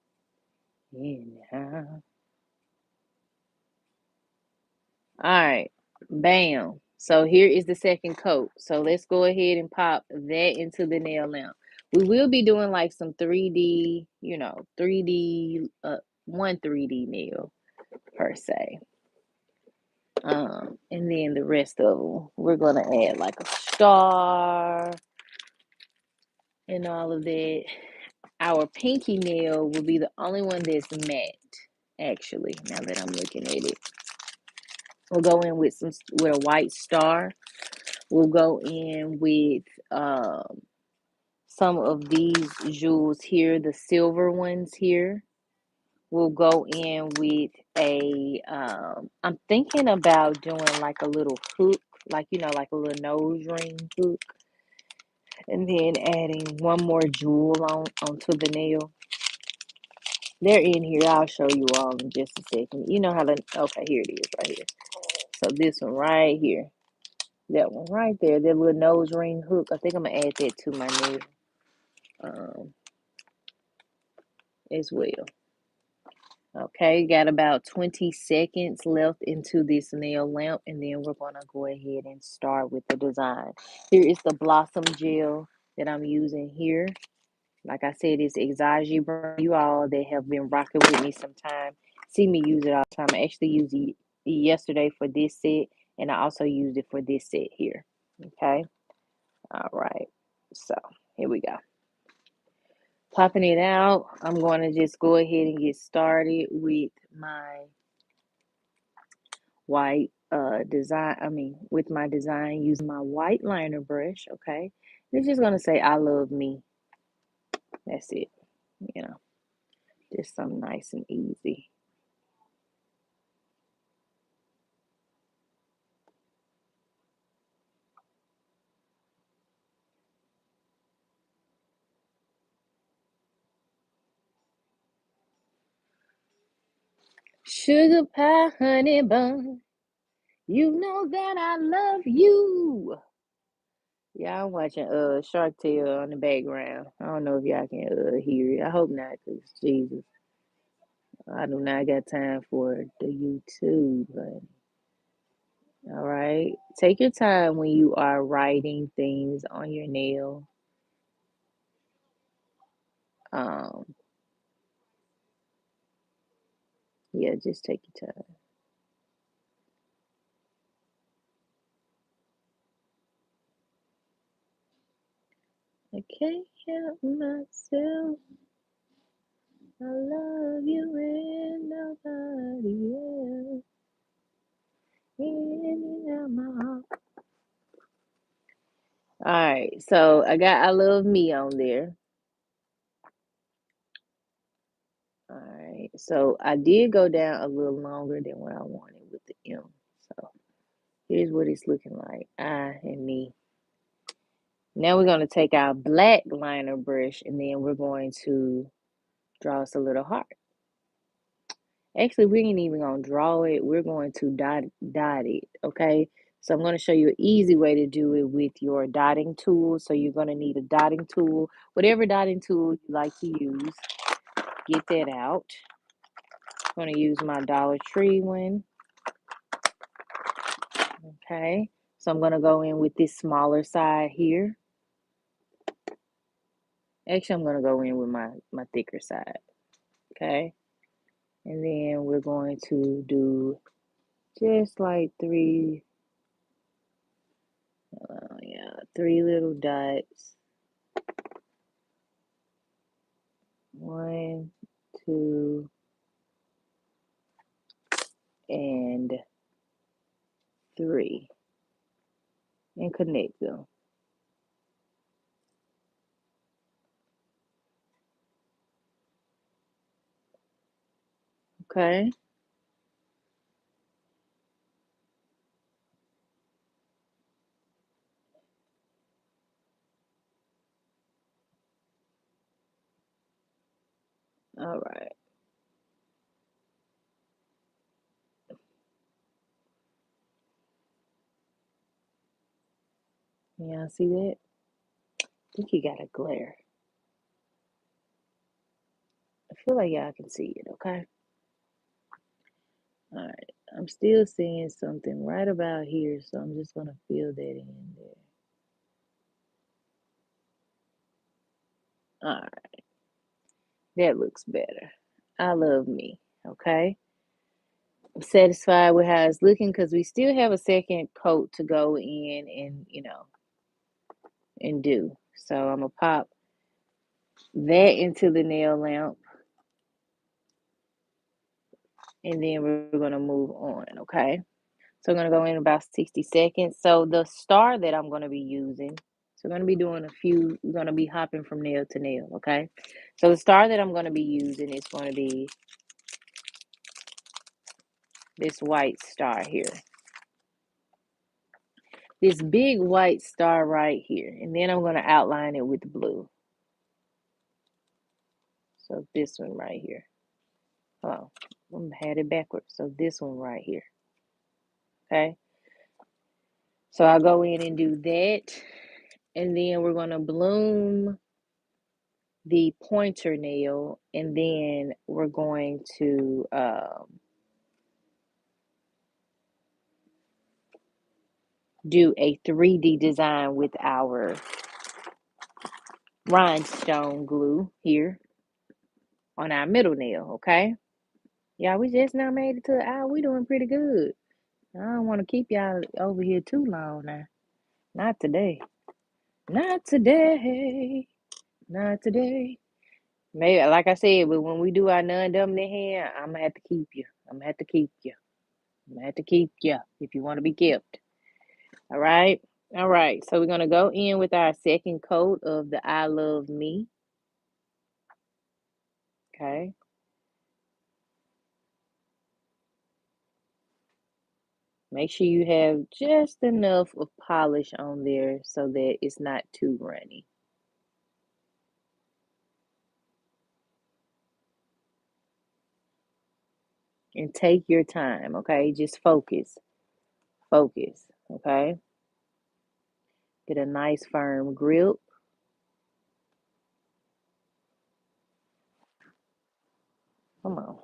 anyhow. All right, bam. So here is the second coat. So let's go ahead and pop that into the nail lamp. We will be doing like some 3D, 3D, one 3D nail per se. And then the rest of them, we're gonna add like a star and all of that. Our pinky nail will be the only one that's matte, actually, now that I'm looking at it. We'll go in with a white star. We'll go in with some of these jewels here, the silver ones here. We'll go in with I'm thinking about doing like a little hook, like, like a little nose ring hook. And then adding one more jewel onto the nail. They're in here. I'll show you all in just a second. You know how to, okay, here it is right here. So this one right here. That one right there, that little nose ring hook. I think I'm gonna add that to my nail as well. Okay, got about 20 seconds left into this nail lamp, and then we're gonna go ahead and start with the design. Here is the Blossom Gel that I'm using here. Like I said, it's Exage brand. You all that have been rocking with me sometime see me use it all the time. I actually used it yesterday for this set, and I also used it for this set here. Okay, all right. So here we go. Popping it out. I'm going to just go ahead and get started with my white design. With my design using my white liner brush. Okay, it's just gonna say I love me. That's it. You know, just something nice and easy. Sugar pie, honey bun. You know that I love you. Yeah, I'm watching Shark Tale on the background. I don't know if y'all can hear it. I hope not, cause Jesus, I do not got time for the YouTube. But all right, take your time when you are writing things on your nail. Um, yeah, just take your time. I can't help myself. I love you and nobody else. In and out my heart. All right, so I got I love me on there. All right, so I did go down a little longer than what I wanted with the M. So here's what it's looking like. I and me. Now we're going to take our black liner brush and then we're going to draw us a little heart. Actually, we ain't even going to draw it. We're going to dot it, okay? So I'm going to show you an easy way to do it with your dotting tool. So you're going to need a dotting tool, whatever dotting tool you like to use. Get that out. I'm going to use my Dollar Tree one, okay? So I'm going to go in with this smaller side here. Actually, I'm going to go in with my thicker side, okay? And then we're going to do just like three little dots. One, two, and three. And connect them. Okay? All right. Y'all see that? I think you got a glare. I feel like y'all can see it, okay? All right. I'm still seeing something right about here, so I'm just going to fill that in there. All right. That looks better. I love me, okay? I'm satisfied with how it's looking because we still have a second coat to go in and do. So I'm going to pop that into the nail lamp and then we're going to move on, okay? So I'm going to go in about 60 seconds. So the star that I'm going to be using, so we're going to be doing we're going to be hopping from nail to nail, okay? So the star that I'm going to be using is going to be this white star here. This big white star right here. And then I'm going to outline it with blue. So this one right here. Oh, I'm had it backwards. So this one right here. Okay. So I'll go in and do that. And then we're going to bloom the pointer nail, and then we're going to do a 3D design with our rhinestone glue here on our middle nail, okay? Yeah, we just now made it to the hour. We doing pretty good. I don't want to keep y'all over here too long now. Not today. Not today. Not today. Maybe, like I said, but when we do our non-dominant hand, I'm gonna have to keep you. I'm gonna have to keep you. I'm gonna have to keep you if you want to be kept. All right. All right. So we're gonna go in with our second coat of the I Love Me. Okay. Make sure you have just enough of polish on there so that it's not too runny. And take your time, okay? Just focus. Focus, okay? Get a nice firm grip. Come on.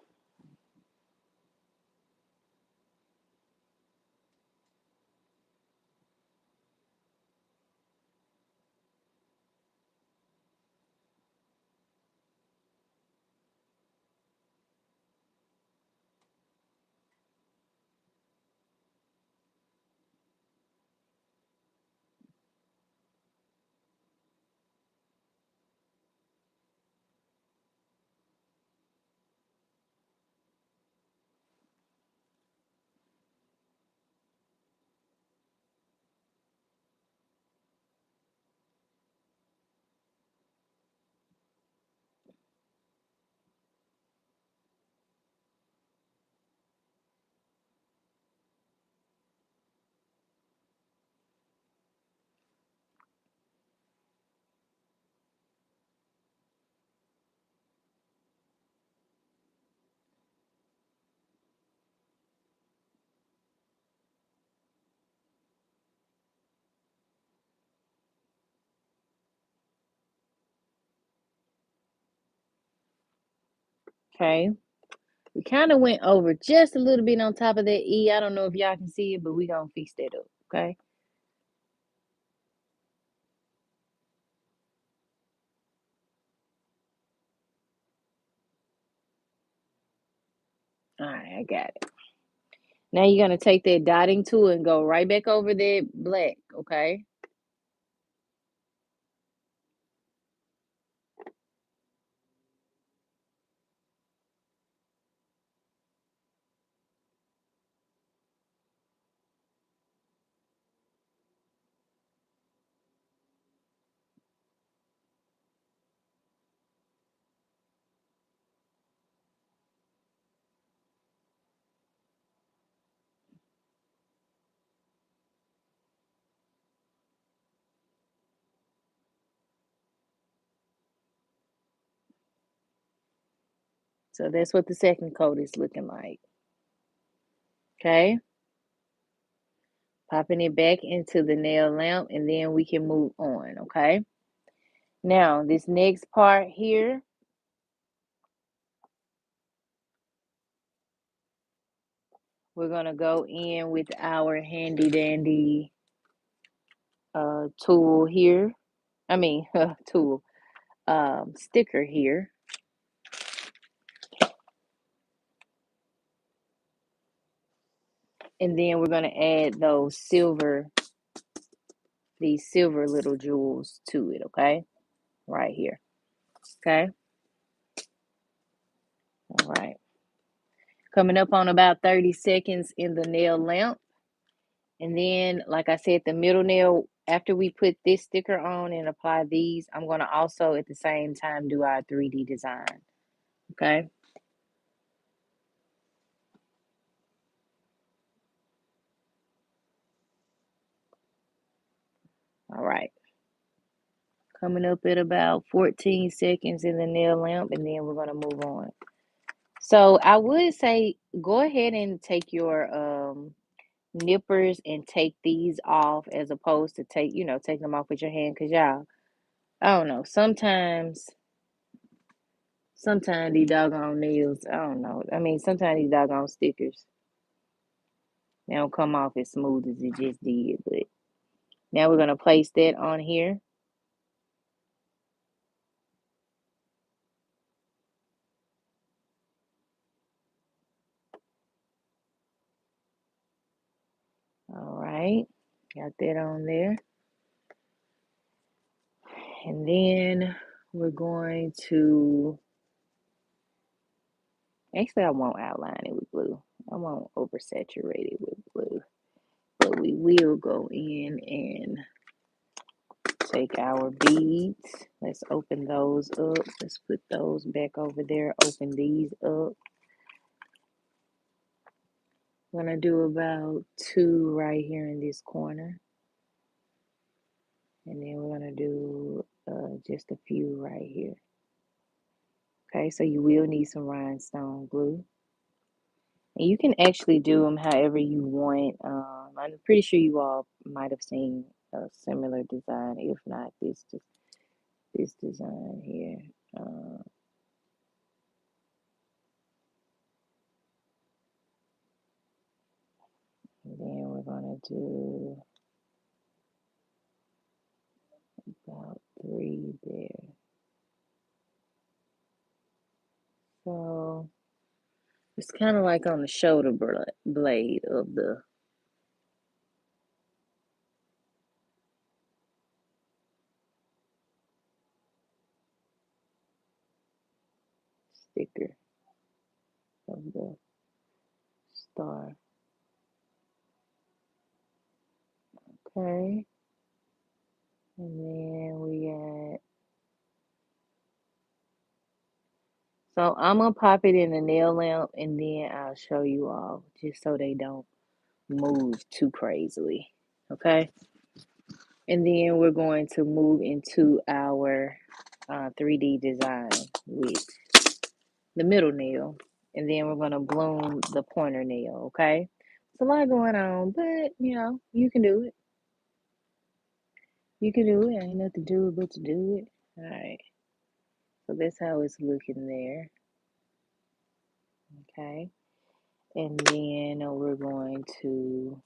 Okay. We kind of went over just a little bit on top of that E. I don't know if y'all can see it, but we gonna fix that up, okay? All right, I got it. Now you're gonna take that dotting tool and go right back over that black, okay? So that's what the second coat is looking like. Okay. Popping it back into the nail lamp, and then we can move on, okay? Now, this next part here, we're gonna go in with our handy dandy tool here. I mean, tool, sticker here. And then we're gonna add these silver little jewels to it, okay? Right here, okay? All right. Coming up on about 30 seconds in the nail lamp. And then, like I said, the middle nail, after we put this sticker on and apply these, I'm going to also at the same time do our 3D design. Okay. All right. Coming up at about 14 seconds in the nail lamp, and then we're going to move on. So I would say go ahead and take your nippers and take these off as opposed to take them off with your hand because y'all, I don't know, sometimes Sometimes these doggone nails, I don't know. I mean, sometimes these doggone stickers, they don't come off as smooth as it just did. But now we're going to place that on here. All right. Got that on there. And then we're going to, actually, I won't outline it with blue. I won't oversaturate it with blue. But we will go in and take our beads. Let's open those up. Let's put those back over there. Open these up. I'm going to do about 2 right here in this corner. And then we're going to do just a few right here. Okay, so you will need some rhinestone glue. And you can actually do them however you want. I'm pretty sure you all might have seen a similar design. If not, this design here. And then we're going to do about 3 there. So it's kind of like on the shoulder blade of the sticker of the star. Okay. And then we got, so I'm gonna pop it in the nail lamp and then I'll show you all just so they don't move too crazily. Okay. And then we're going to move into our 3D design with the middle nail. And then we're going to bloom the pointer nail. Okay. It's a lot going on, but you know, you can do it. You can do it. Ain't nothing to do but to do it. All right. So that's how it's looking there. Okay. And then we're going to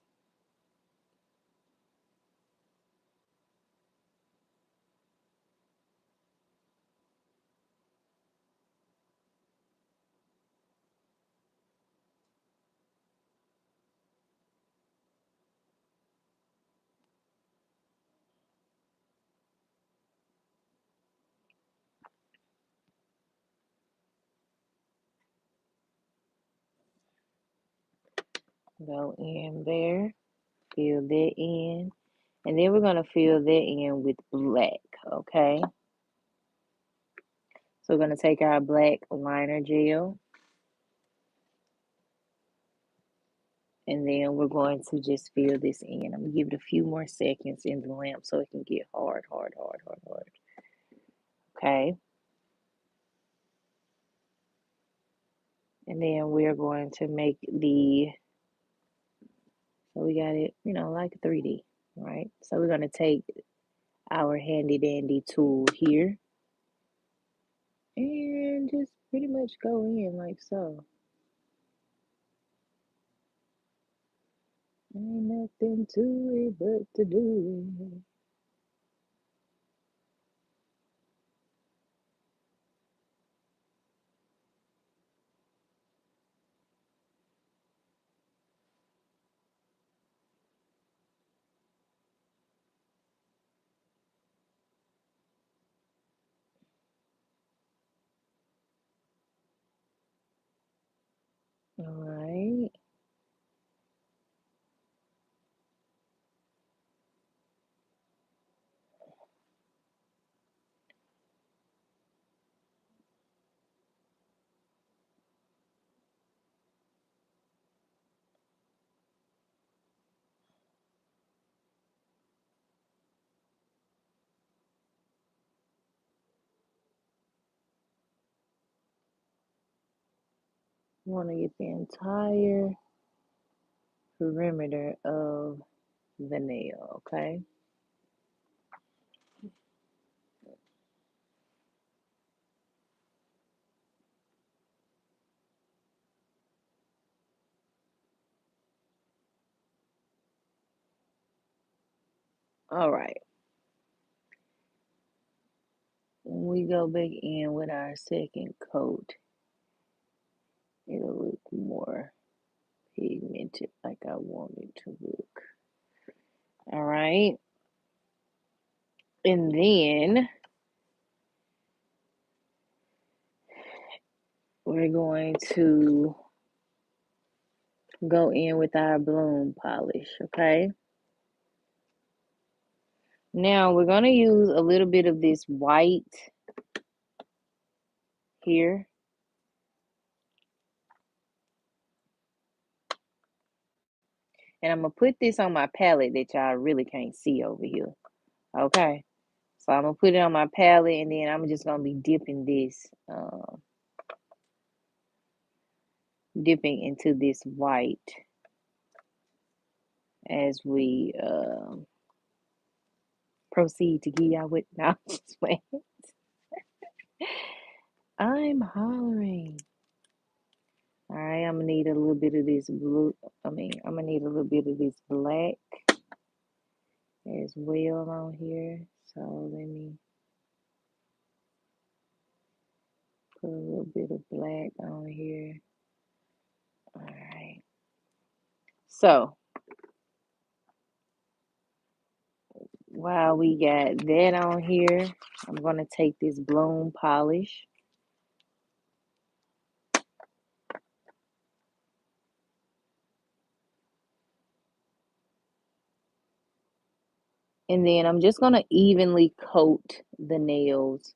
go in there, fill that in, and then we're going to fill that in with black. Okay. So we're going to take our black liner gel, and then we're going to just fill this in. I'm going to give it a few more seconds in the lamp so it can get hard. Okay. And then we're going to make so we got it, like 3D, right? So we're going to take our handy dandy tool here and just pretty much go in like so. Ain't nothing to it but to do it. All right. You want to get the entire perimeter of the nail, okay? All right. When we go back in with our second coat, it'll look more pigmented like I want it to look. All right. And then we're going to go in with our bloom polish, okay? Now we're going to use a little bit of this white here. And I'm going to put this on my palette that y'all really can't see over here, okay? So I'm going to put it on my palette, and then I'm just going to be dipping into this white as we proceed to give y'all what. Now, just wait. I'm hollering. All right, I'm gonna need a little bit of this blue. I'm gonna need a little bit of this black as well on here. So let me put a little bit of black on here. All right. So while we got that on here, I'm gonna take this bloom polish. And then I'm just gonna evenly coat the nails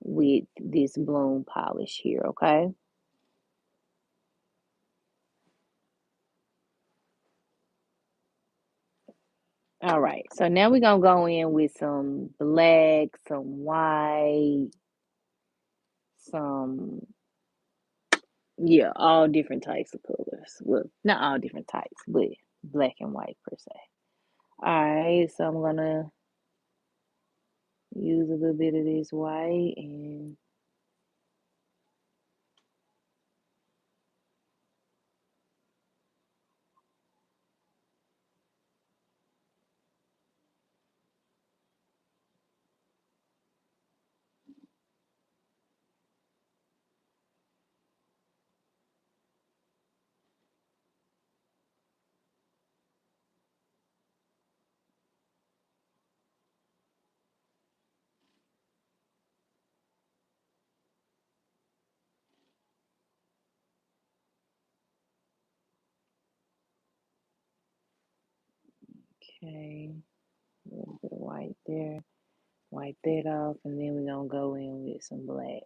with this bloom polish here, okay? All right, so now we're gonna go in with some black, some white, some, yeah, all different types of colors. Well, not all different types, but black and white per se. All right, so I'm gonna use a little bit of this white and okay, a little bit of white there. Wipe that off, and then we're gonna go in with some black.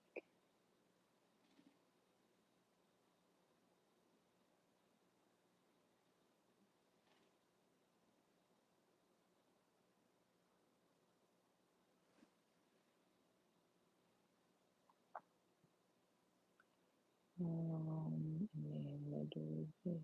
And then we'll do this.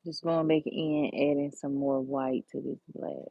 Just going back in, adding some more white to this black.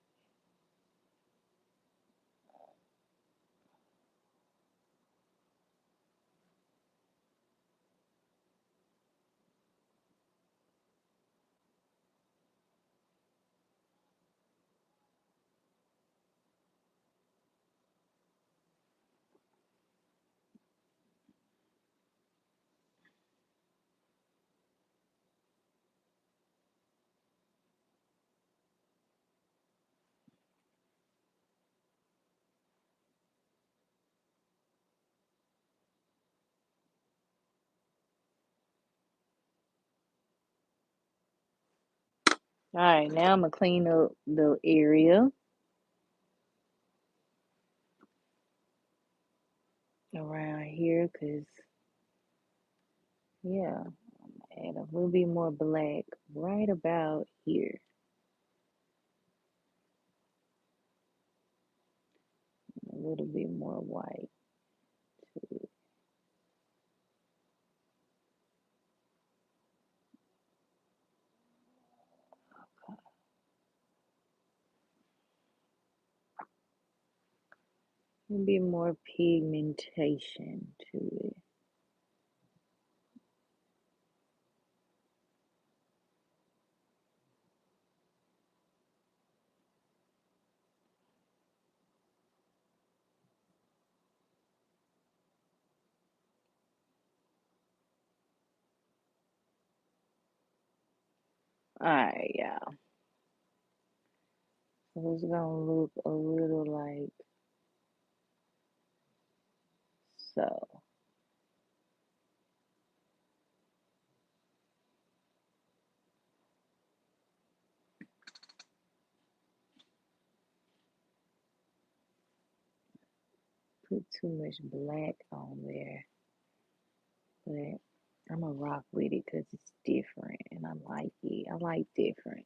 All right, now I'm gonna clean up the area around here, cause yeah, add a little bit more black right about here. A little bit more white. A little bit more pigmentation to it. All right, y'all. So it's gonna look a little like so. Put too much black on there, but I'm gonna rock with it because it's different and I like it. I like different.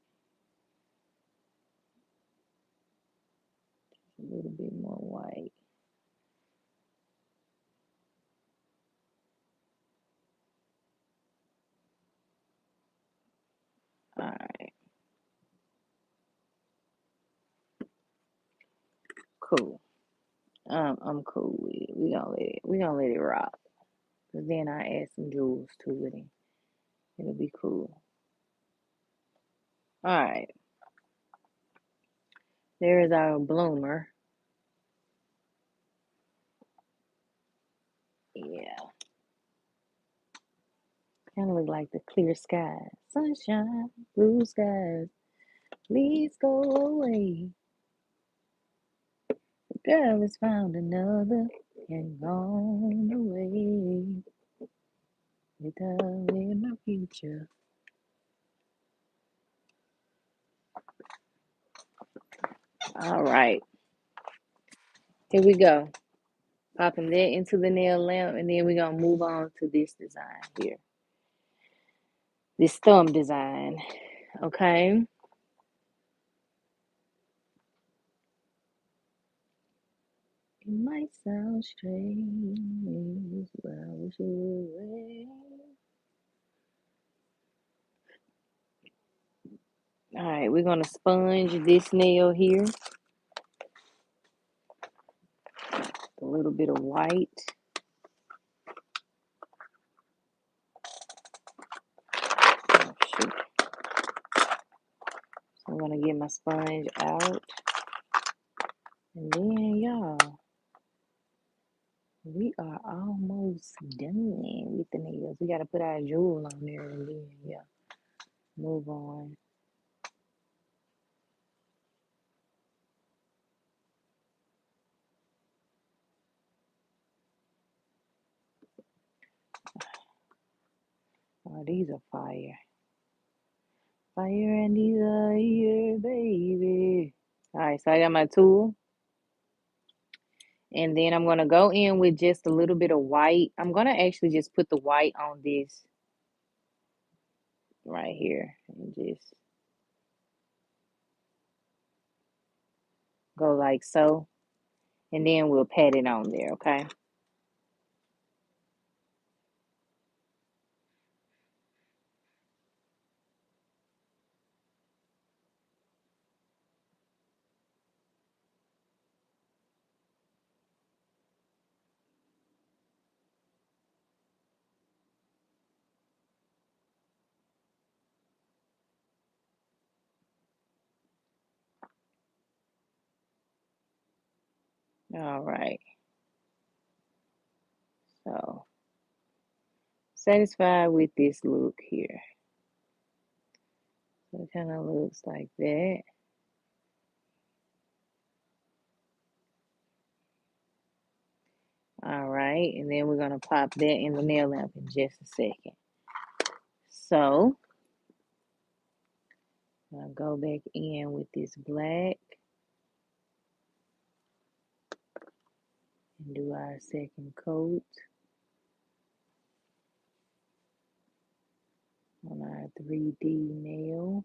A little bit more white. All right, cool. I'm cool with it. We gonna let it rock. Cause then I add some jewels to it and it'll be cool. All right, there is our bloomer. Yeah, kind of look like the clear sky, sunshine, blue skies. Please go away. The girl has found another and gone away without in my future. All right, here we go. Popping that into the nail lamp, and then we're gonna move on to this design here. This thumb design. Okay. It might sound strange, but I wish it would. All right, we're gonna sponge this nail here. A little bit of white. Oh, shoot. So I'm gonna get my sponge out. And then, y'all, we are almost done with the nails. We gotta put our jewel on there and then, yeah, move on. Oh, these are fire. Fire and desire, baby. All right, so I got my tool. And then I'm going to go in with just a little bit of white. I'm going to actually just put the white on this right here. And just go like so. And then we'll pat it on there, okay? All right. So satisfied with this look here. So it kind of looks like that. All right. And then we're going to pop that in the nail lamp in just a second. So I'll go back in with this black and do our second coat on our 3D nail.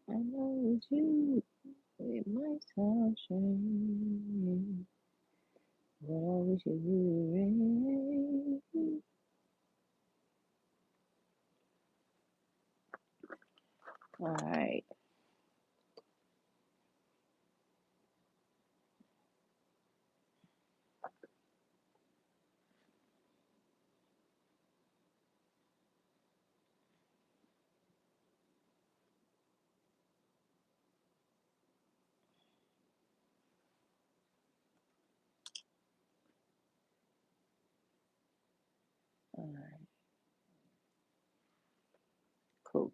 I know it's you, it might sound strange, but I wish it would rain. Alright, alright, cool.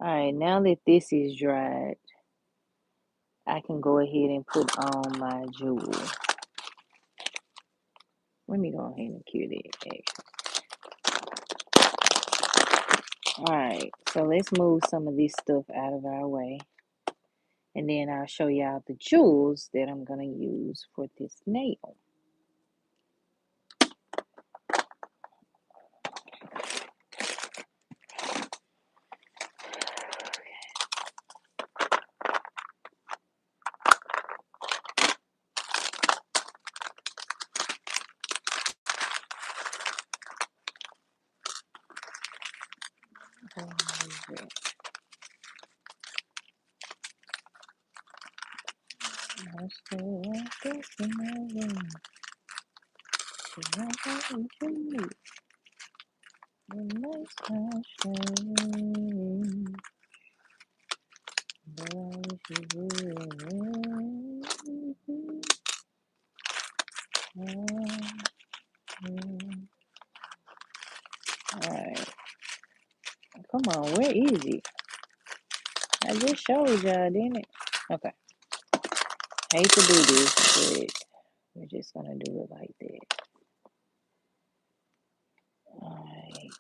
Alright, now that this is dried, I can go ahead and put on my jewel. Let me go ahead and cue that. Alright, so let's move some of this stuff out of our way. And then I'll show y'all the jewels that I'm going to use for this nail. I still want this in my room. It might sound strange, but I wish it would. Alright. Come on, where is it? I just showed y'all, didn't it? Okay. Hate to do this, but we're just gonna do it like that. Alright.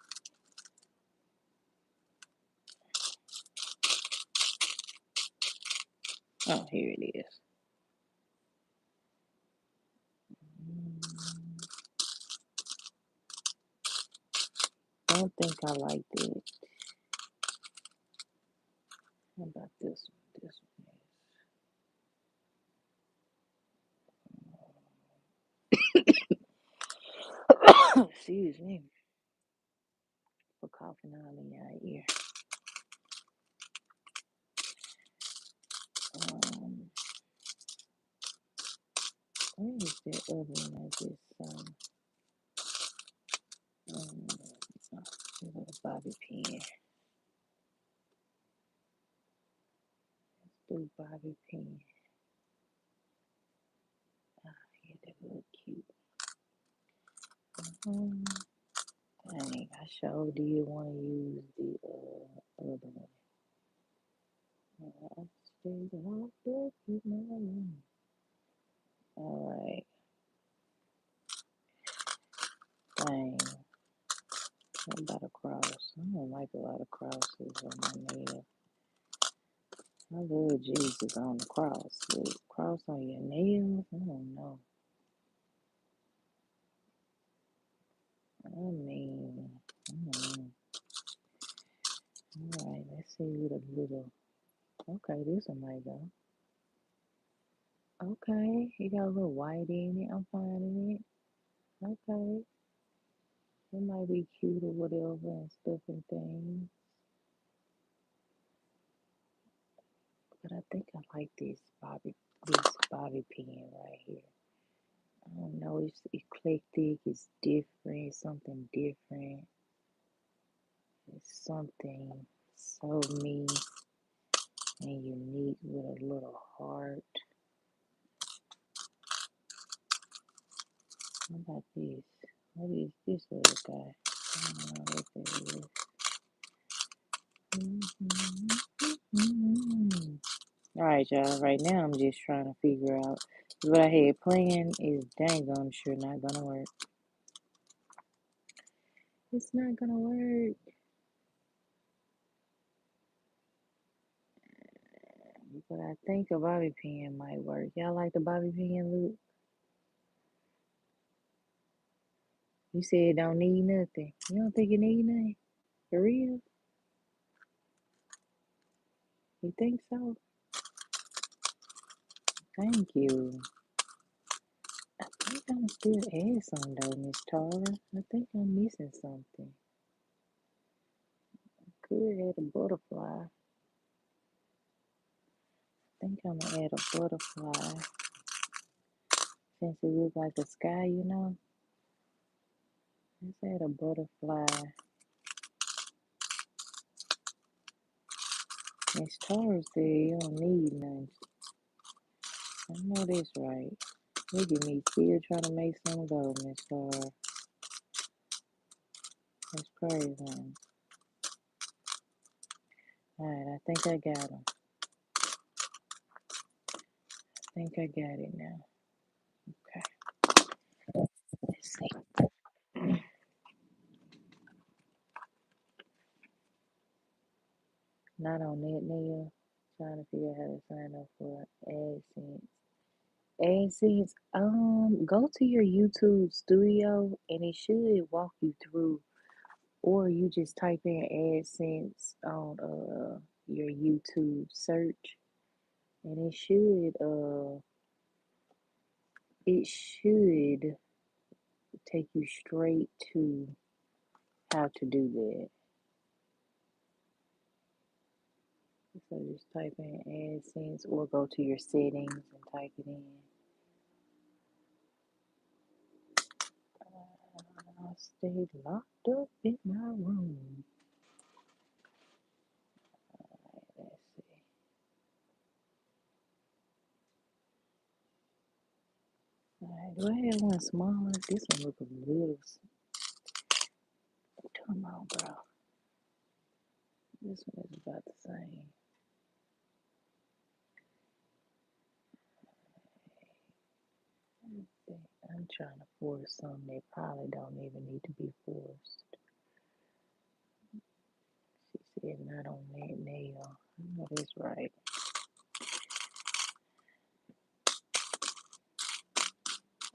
Oh, here it is. Don't think I like that. How about this one? This one. Excuse me for coughing all in your ear. Where is that other one I just a bobby pin. Let's do bobby pin. Yeah, that look cute. Dang, I sure did want to use the other one. I stayed locked up in my room. Alright. Dang. What about a cross? I don't like a lot of crosses on my nail. I love Jesus on the cross. But cross on your nails? I don't know. I mean, I don't know. Alright, let's see with a little. Okay, this one might go. Okay, it got a little white in it. I'm finding it. Okay. It might be cute or whatever and stuff and things. But I think I like this bobby pin right here. I don't know, it's eclectic, it's different, something different. It's something so me and unique with a little heart. How about this? What is this other guy? I don't know what that is. Alright, y'all. Right now, I'm just trying to figure out. What I had planned is dang I'm sure not gonna work. It's not gonna work. But I think a bobby pin might work. Y'all like the bobby pin look? You said it don't need nothing. You don't think it need nothing? For real? You think so? Thank you. I think I'm still add some though, Miss Tara. I think I'm missing something. Could add a butterfly. I think I'm gonna add a butterfly. Since it looks like a sky, you know. Let's add a butterfly. Miss Tara said you don't need none. I know that's right. Look at me still trying to make some go, Miss Tara. That's crazy. Alright, I think I got them. I think I got it now. Okay. Let's see. Not on that nail. Trying to figure out how to sign up for AdSense. AdSense, go to your YouTube studio and it should walk you through, or you just type in AdSense on your YouTube search, and it should take you straight to how to do that. So just type in AdSense or go to your settings and type it in. I stayed locked up in my room. Alright, let's see. Alright, do I have one smaller? This one look a little. Come on, bro. This one is about the same. I'm trying to force something that probably don't even need to be forced. She said not on that nail. I know that's right.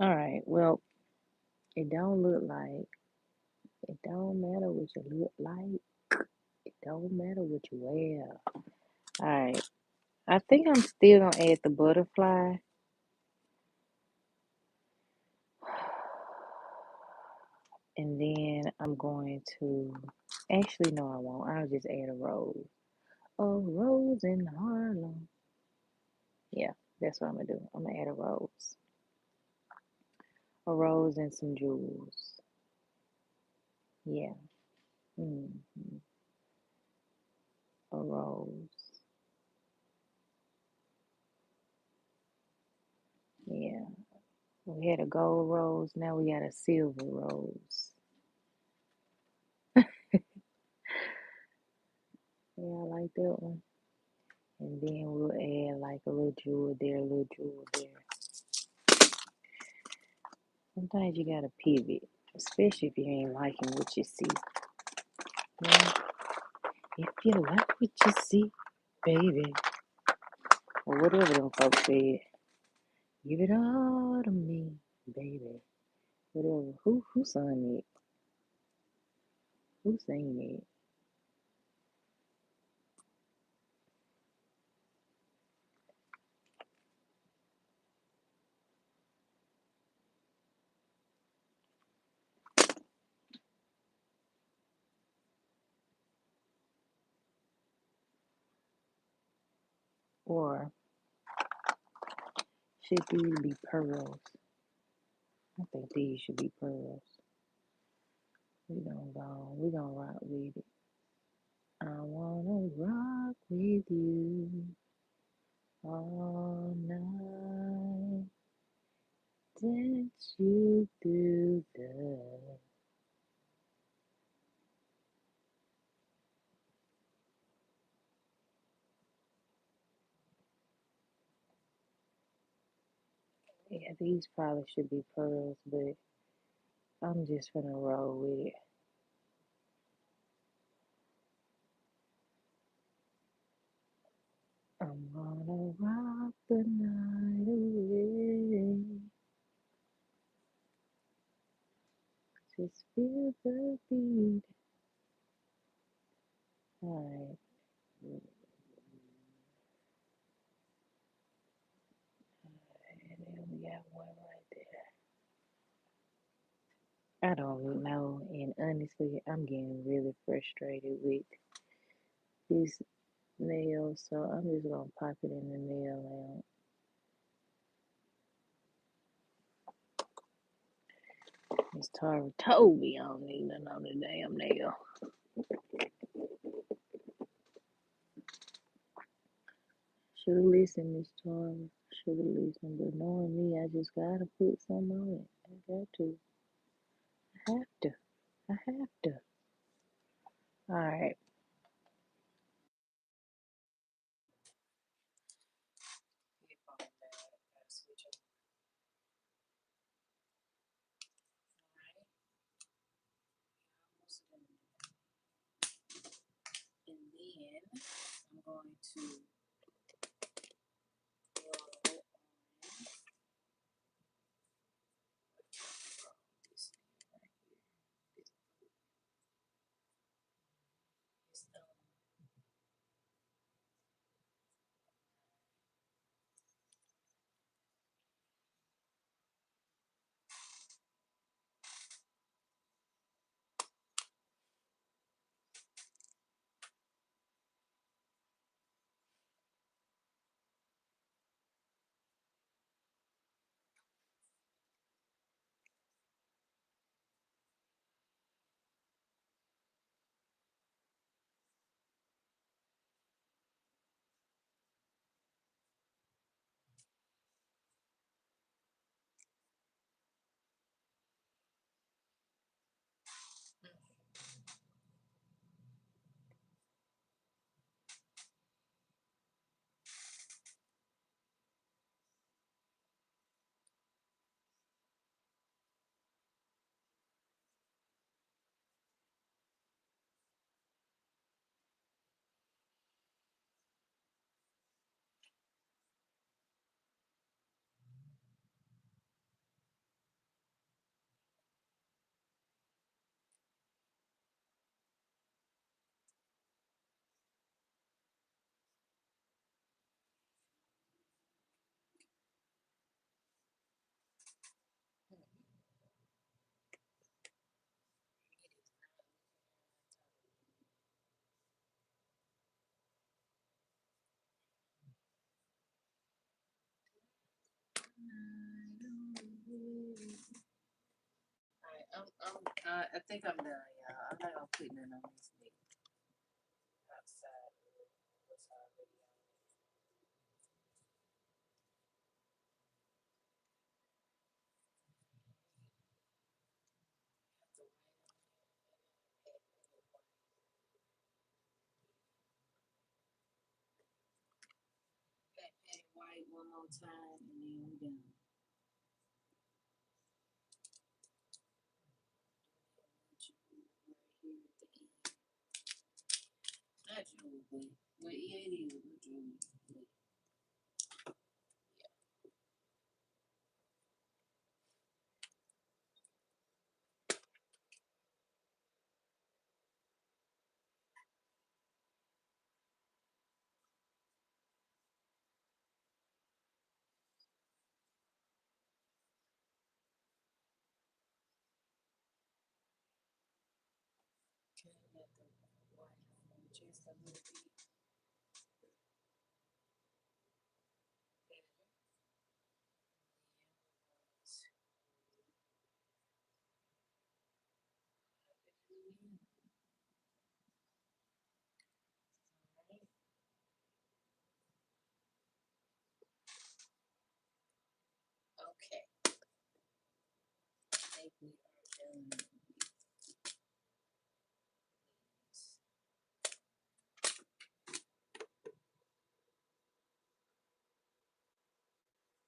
Alright, well, it don't look like. It don't matter what you look like. It don't matter what you wear. Alright. I think I'm still gonna add the butterfly. And then I'm going to, actually, no, I won't. I'll just add a rose. A rose in Harlem. Yeah, that's what I'm gonna do. I'm gonna add a rose. A rose and some jewels. Yeah. hmm A rose. Yeah. We had a gold rose. Now we got a silver rose. Yeah, I like that one. And then we'll add like a little jewel there, a little jewel there. Sometimes you gotta pivot, especially if you ain't liking what you see. Yeah. If you like what you see, baby, or whatever them folks said, give it all to me, baby. Whatever. Who sung it? Who sang it? Or should these be pearls? I think these should be pearls. We gonna rock with it. I wanna rock with you all night. Dance you through the. Yeah, these probably should be pearls, but I'm just gonna roll with it. I'm gonna rock the night away. Just feel the beat. Alright. And then we got one right there. I don't know, and honestly, I'm getting really frustrated with this nail, so I'm just gonna pop it in the nail lamp. Miss Tara told me I don't need nothing on the damn nail. Should have listened, Miss Tara. Should have listened, but knowing me, I just gotta put some on it. I got to. I have to. I have to. All right. And then I'm going to roll this right here. This, I think I'm done, y'all. I'm not gonna put none on this thing outside of what's already on. Pat it white one more time, and then we done. Right here at the end. Not jewel, but yeah, it is a jewel. But can I let the white on just a little bit? Okay, I think we are done with these.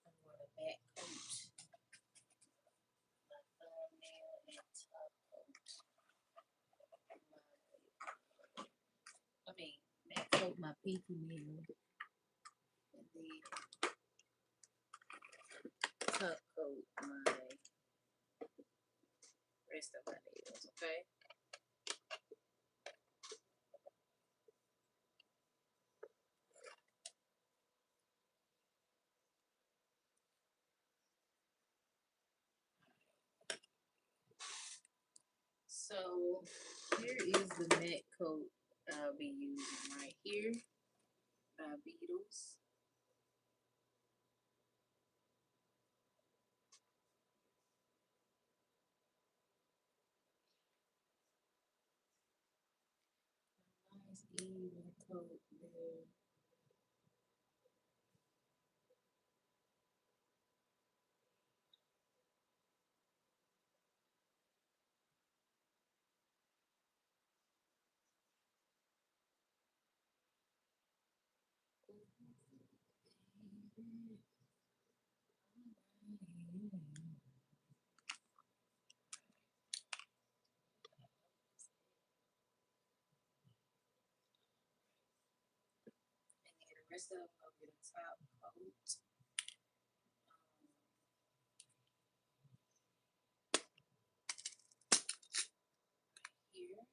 I'm gonna back coat. my pinky nail, and then top coat my rest of my nails, okay? So here is the matte coat I'll be using right here by Beetles. Nice even coat there. And then the rest of them will get a top coat here.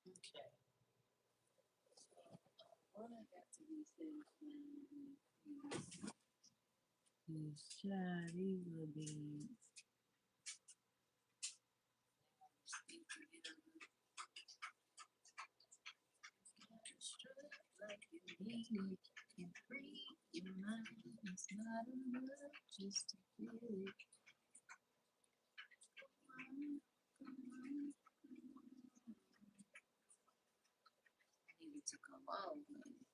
Okay. What I got to these things now is try these little beads. Like you need it, can free your mind. It's not enough just to feel it. Come on, I need it to come on, honey.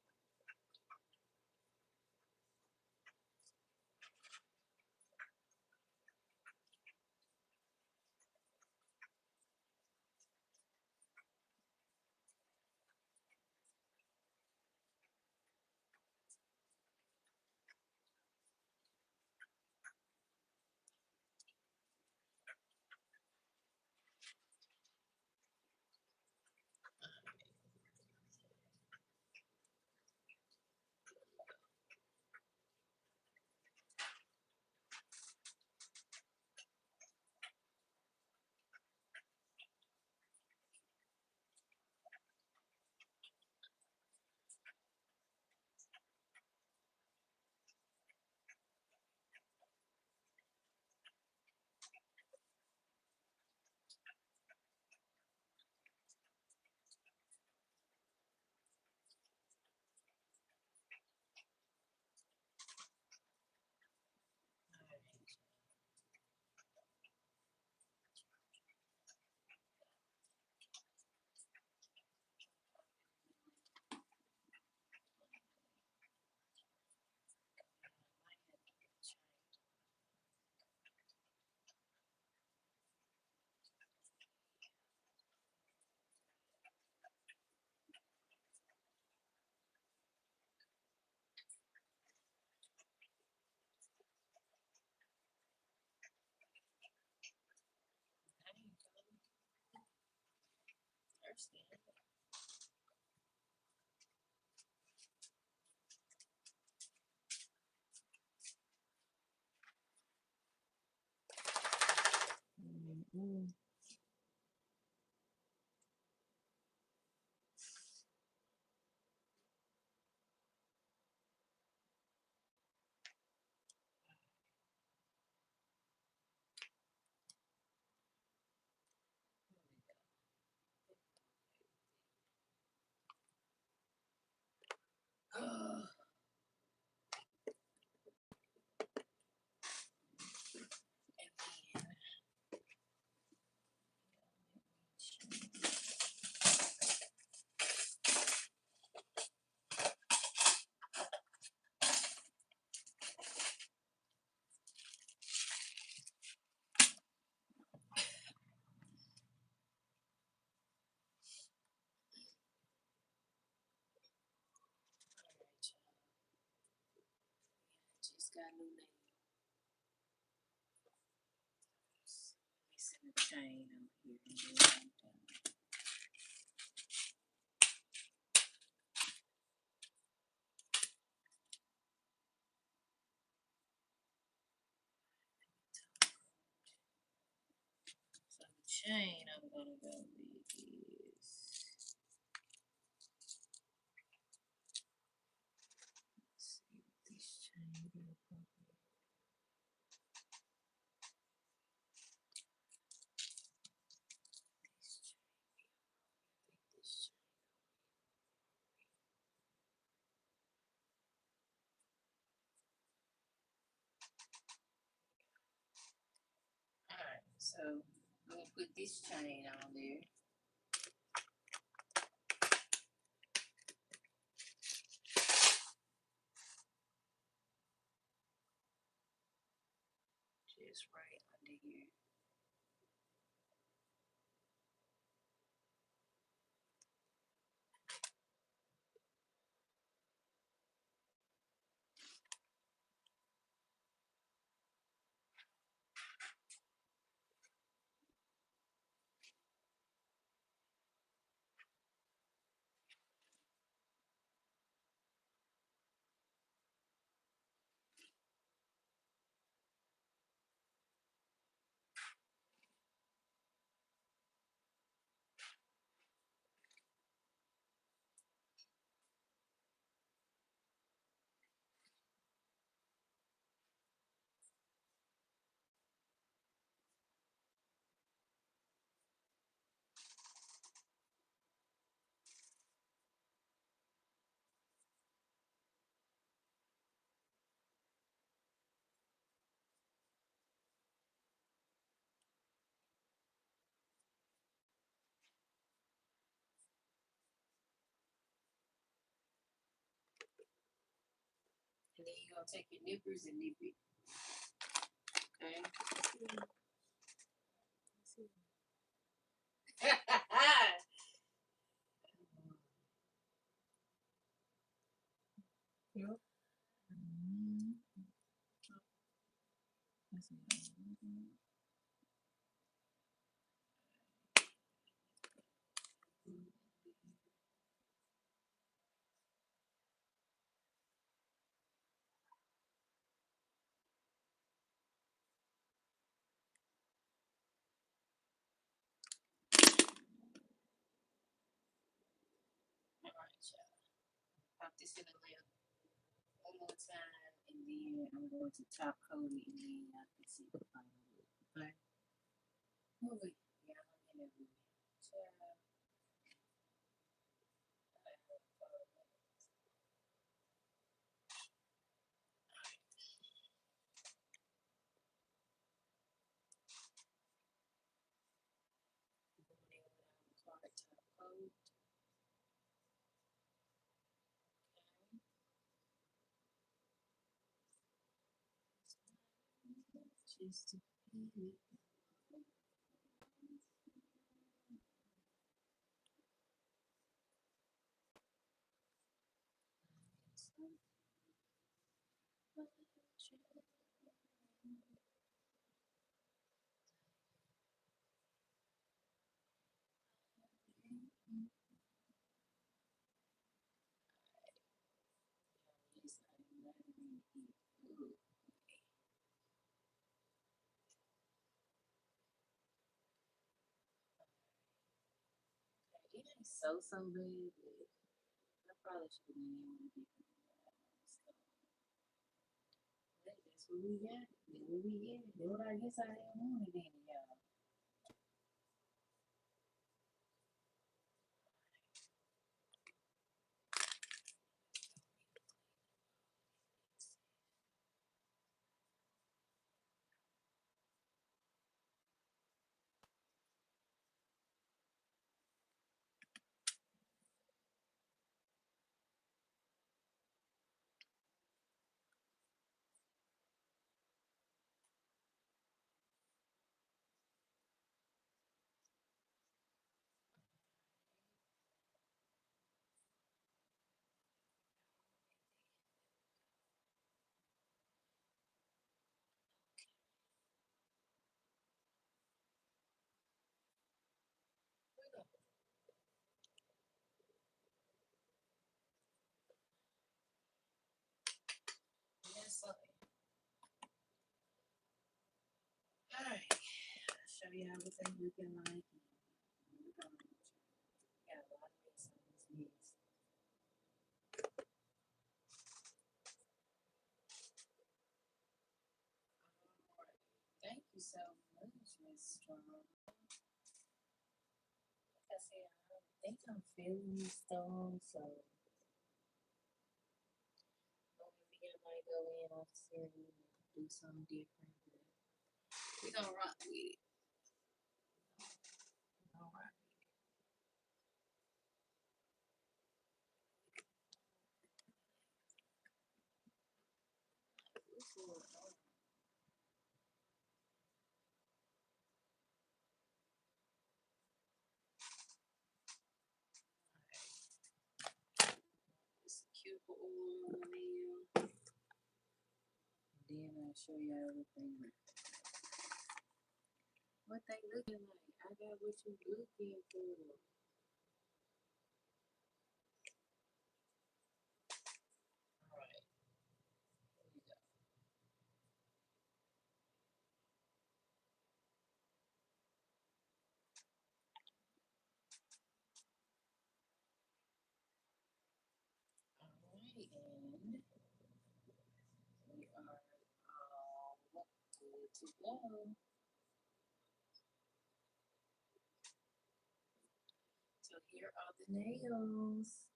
Mm-mm. Just got a new nail. Missing the chain on here. And then I'm done. So the chain I'm gonna go with is, let's see what this chain real properly. This chain, I think this chain. Alright, so I'm gonna put this chain on there. Just right under here. And then you're gonna take your nippers and nip it. Okay. Yep. Mhm. Alright, y'all. Pop this in the lip one more time, and then I'm going to top coat it, and then y'all can see the final look. Okay. Move it. Yeah, I'm in there. Child. Just to feel it. It ain't so bad, but I probably should have been able to get it. But that's what we got. That's what we get. That's what I guess I didn't want it in, y'all. That's something. All right. I'll show you how everything looking like. We're gonna got a lot of mix on this mix. All right. Thank you so much, Miss Strong. Like I said, I think I'm feeling this stone, so maybe I might go in off series and do something different. But we're gonna rock with it. All right. What's going on? This cuticle oil on there. Then I'll show you everything. What they looking like? I got what you looking for. All right. Here we go. All right, and we are all good to go. So here are the nails.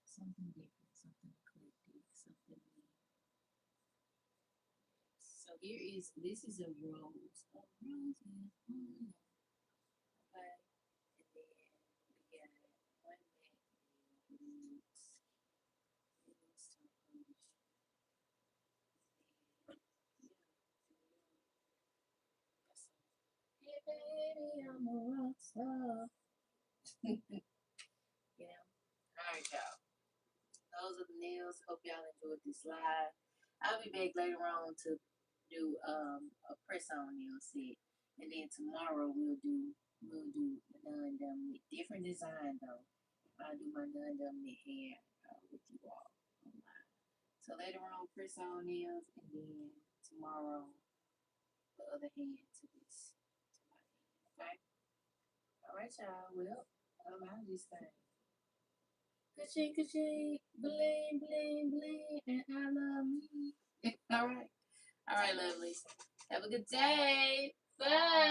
Something different, something eclectic, something new. So here is this is a rose. A rose, yeah. Okay. And then we got one that looks it looks so foolish. And yeah, that's hey baby, I'm a rock star. You know? Alright, y'all. Those are the nails. Hope y'all enjoyed this live. I'll be back later on to do a press on nail set. And then tomorrow we'll do the non done different design though. I'll do my non done hair with you all online. So later on press on nails and then tomorrow the other hand to this to my hand. Okay? Alright y'all, well I'm out of this thing. Ka-ching, ka-ching, bling, bling, bling, and I love me. All right. All right, lovelies. Have a good day. Bye.